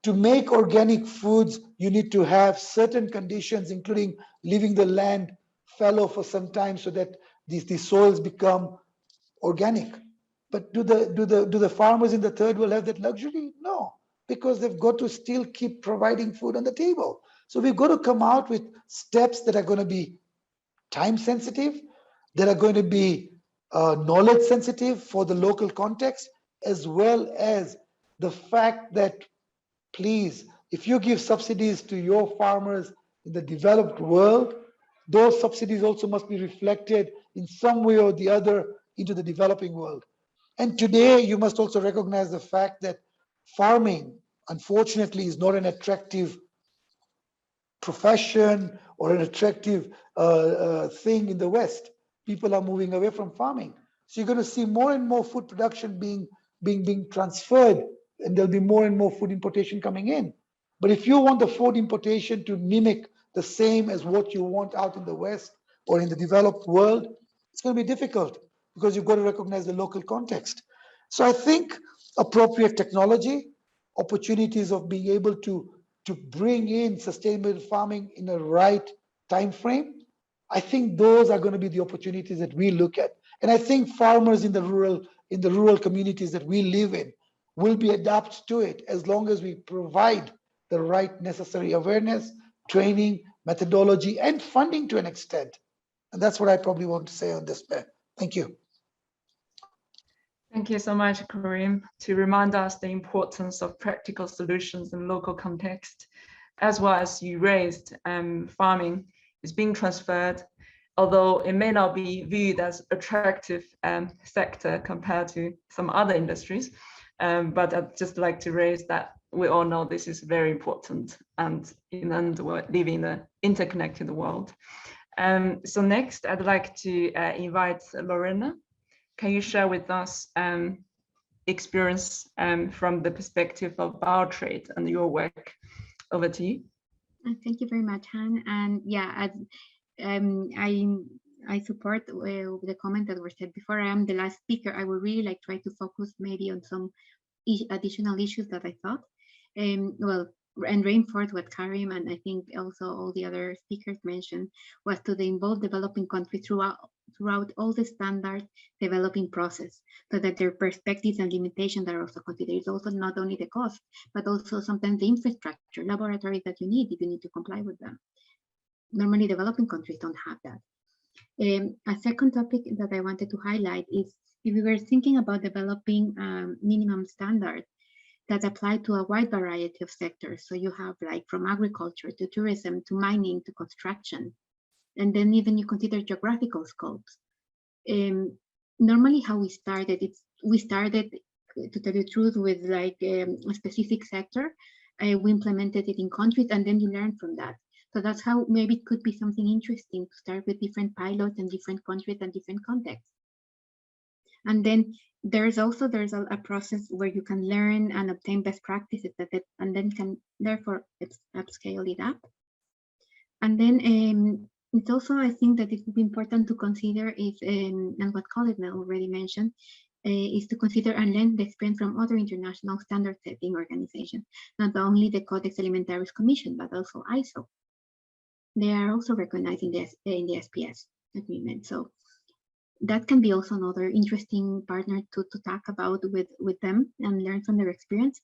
To make organic foods, you need to have certain conditions, including leaving the land fallow for some time so that these soils become organic. But do the farmers in the third world have that luxury? No, because they've got to still keep providing food on the table. So we've got to come out with steps that are going to be time sensitive, that are going to be knowledge sensitive for the local context, as well as the fact that, please, if you give subsidies to your farmers in the developed world, those subsidies also must be reflected in some way or the other into the developing world. And today you must also recognize the fact that farming, unfortunately, is not an attractive profession or an attractive thing in the West. People are moving away from farming. So you're going to see more and more food production being transferred, and there'll be more and more food importation coming in. But if you want the food importation to mimic the same as what you want out in the West or in the developed world, it's going to be difficult because you've got to recognize the local context. So I think appropriate technology, opportunities of being able to bring in sustainable farming in the right time frame, I think those are going to be the opportunities that we look at. And I think farmers in the rural communities that we live in will be adapt to it as long as we provide the right necessary awareness, training, methodology, and funding to an extent. And that's what I probably want to say on this, Ben. Thank you. Thank you so much, Karim, to remind us the importance of practical solutions in local context, as well as you raised farming is being transferred, although it may not be viewed as attractive sector compared to some other industries. But I'd just like to raise that we all know this is very important and living in an interconnected world. So next, I'd like to invite Lorena. Can you share with us experience from the perspective of Biotrade and your work? Over to you. Thank you very much, Han. And yeah, I support the comment that was said before. I am the last speaker. I will really try to focus maybe on some additional issues that I thought. And reinforce what Karim and I think also all the other speakers mentioned, was to involve developing countries throughout all the standard developing process, so that their perspectives and limitations are also considered. It's also not only the cost, but also sometimes the infrastructure, laboratories that you need if you need to comply with them. Normally developing countries don't have that. A second topic that I wanted to highlight is if we were thinking about developing minimum standards that apply to a wide variety of sectors. So you have from agriculture to tourism to mining to construction, and then even you consider geographical scopes. Normally how we started, to tell you the truth, with a specific sector. We implemented it in countries and then you learn from that. So that's how maybe it could be something interesting to start with different pilots in different countries and different contexts. And then there's a process where you can learn and obtain best practices and then can therefore upscale it up. And then it's also, I think that it would be important to consider is, and what Colin already mentioned, is to consider and learn the experience from other international standard setting organizations, not only the Codex Alimentarius Commission, but also ISO. They are also recognized in the SPS agreement. So that can be also another interesting partner to talk about with them and learn from their experience.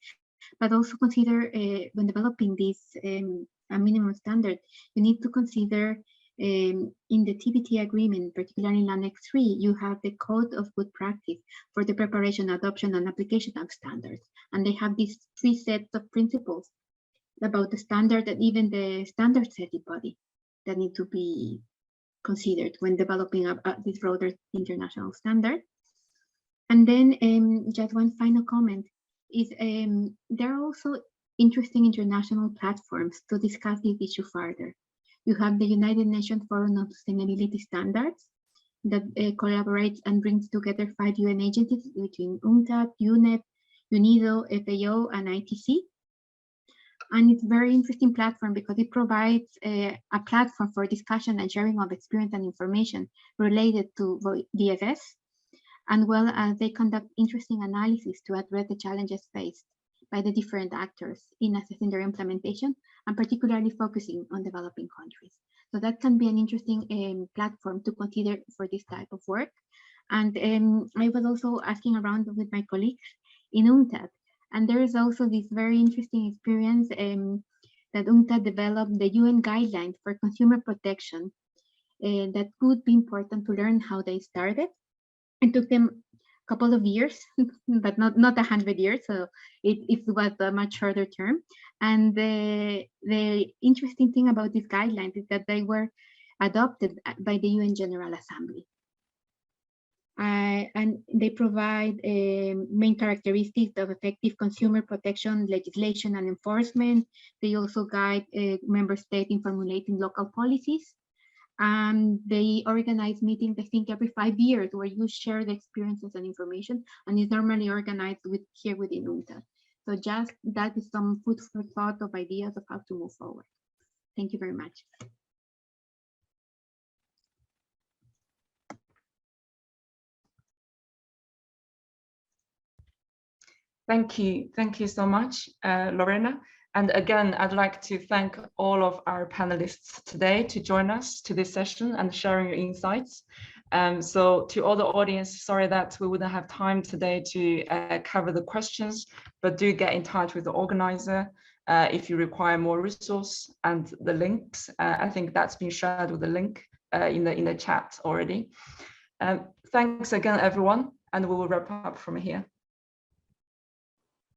But also consider when developing this a minimum standard, you need to consider in the TBT agreement, particularly in Annex 3, you have the Code of Good Practice for the preparation, adoption, and application of standards. And they have these 3 sets of principles about the standard and even the standard setting body that need to be considered when developing this broader international standard. And then just one final comment is there are also interesting international platforms to discuss this issue further. You have the United Nations Forum on Sustainability Standards that collaborates and brings together 5 UN agencies between UNCTAD, UNEP, UNIDO, FAO, and ITC. And it's a very interesting platform because it provides a platform for discussion and sharing of experience and information related to DFS, and well as they conduct interesting analysis to address the challenges faced by the different actors in assessing their implementation, and particularly focusing on developing countries. So that can be an interesting platform to consider for this type of work. And I was also asking around with my colleagues in UNCTAD, and there is also this very interesting experience that UNCTAD developed the UN guidelines for consumer protection that could be important to learn how they started. It took them a couple of years, but not 100 years, so it was a much shorter term. And the interesting thing about these guidelines is that they were adopted by the UN General Assembly. And they provide main characteristics of effective consumer protection legislation and enforcement. They also guide member states in formulating local policies. And they organize meetings, I think, every 5 years where you share the experiences and information, and it's normally organized here within UNCTAD. So just that is some food for thought of ideas of how to move forward. Thank you very much. Thank you so much, Lorena. And again, I'd like to thank all of our panelists today to join us to this session and sharing your insights. So to all the audience, sorry that we wouldn't have time today to cover the questions, but do get in touch with the organizer if you require more resource and the links. I think that's been shared with the link in the chat already. Thanks again, everyone, and we will wrap up from here.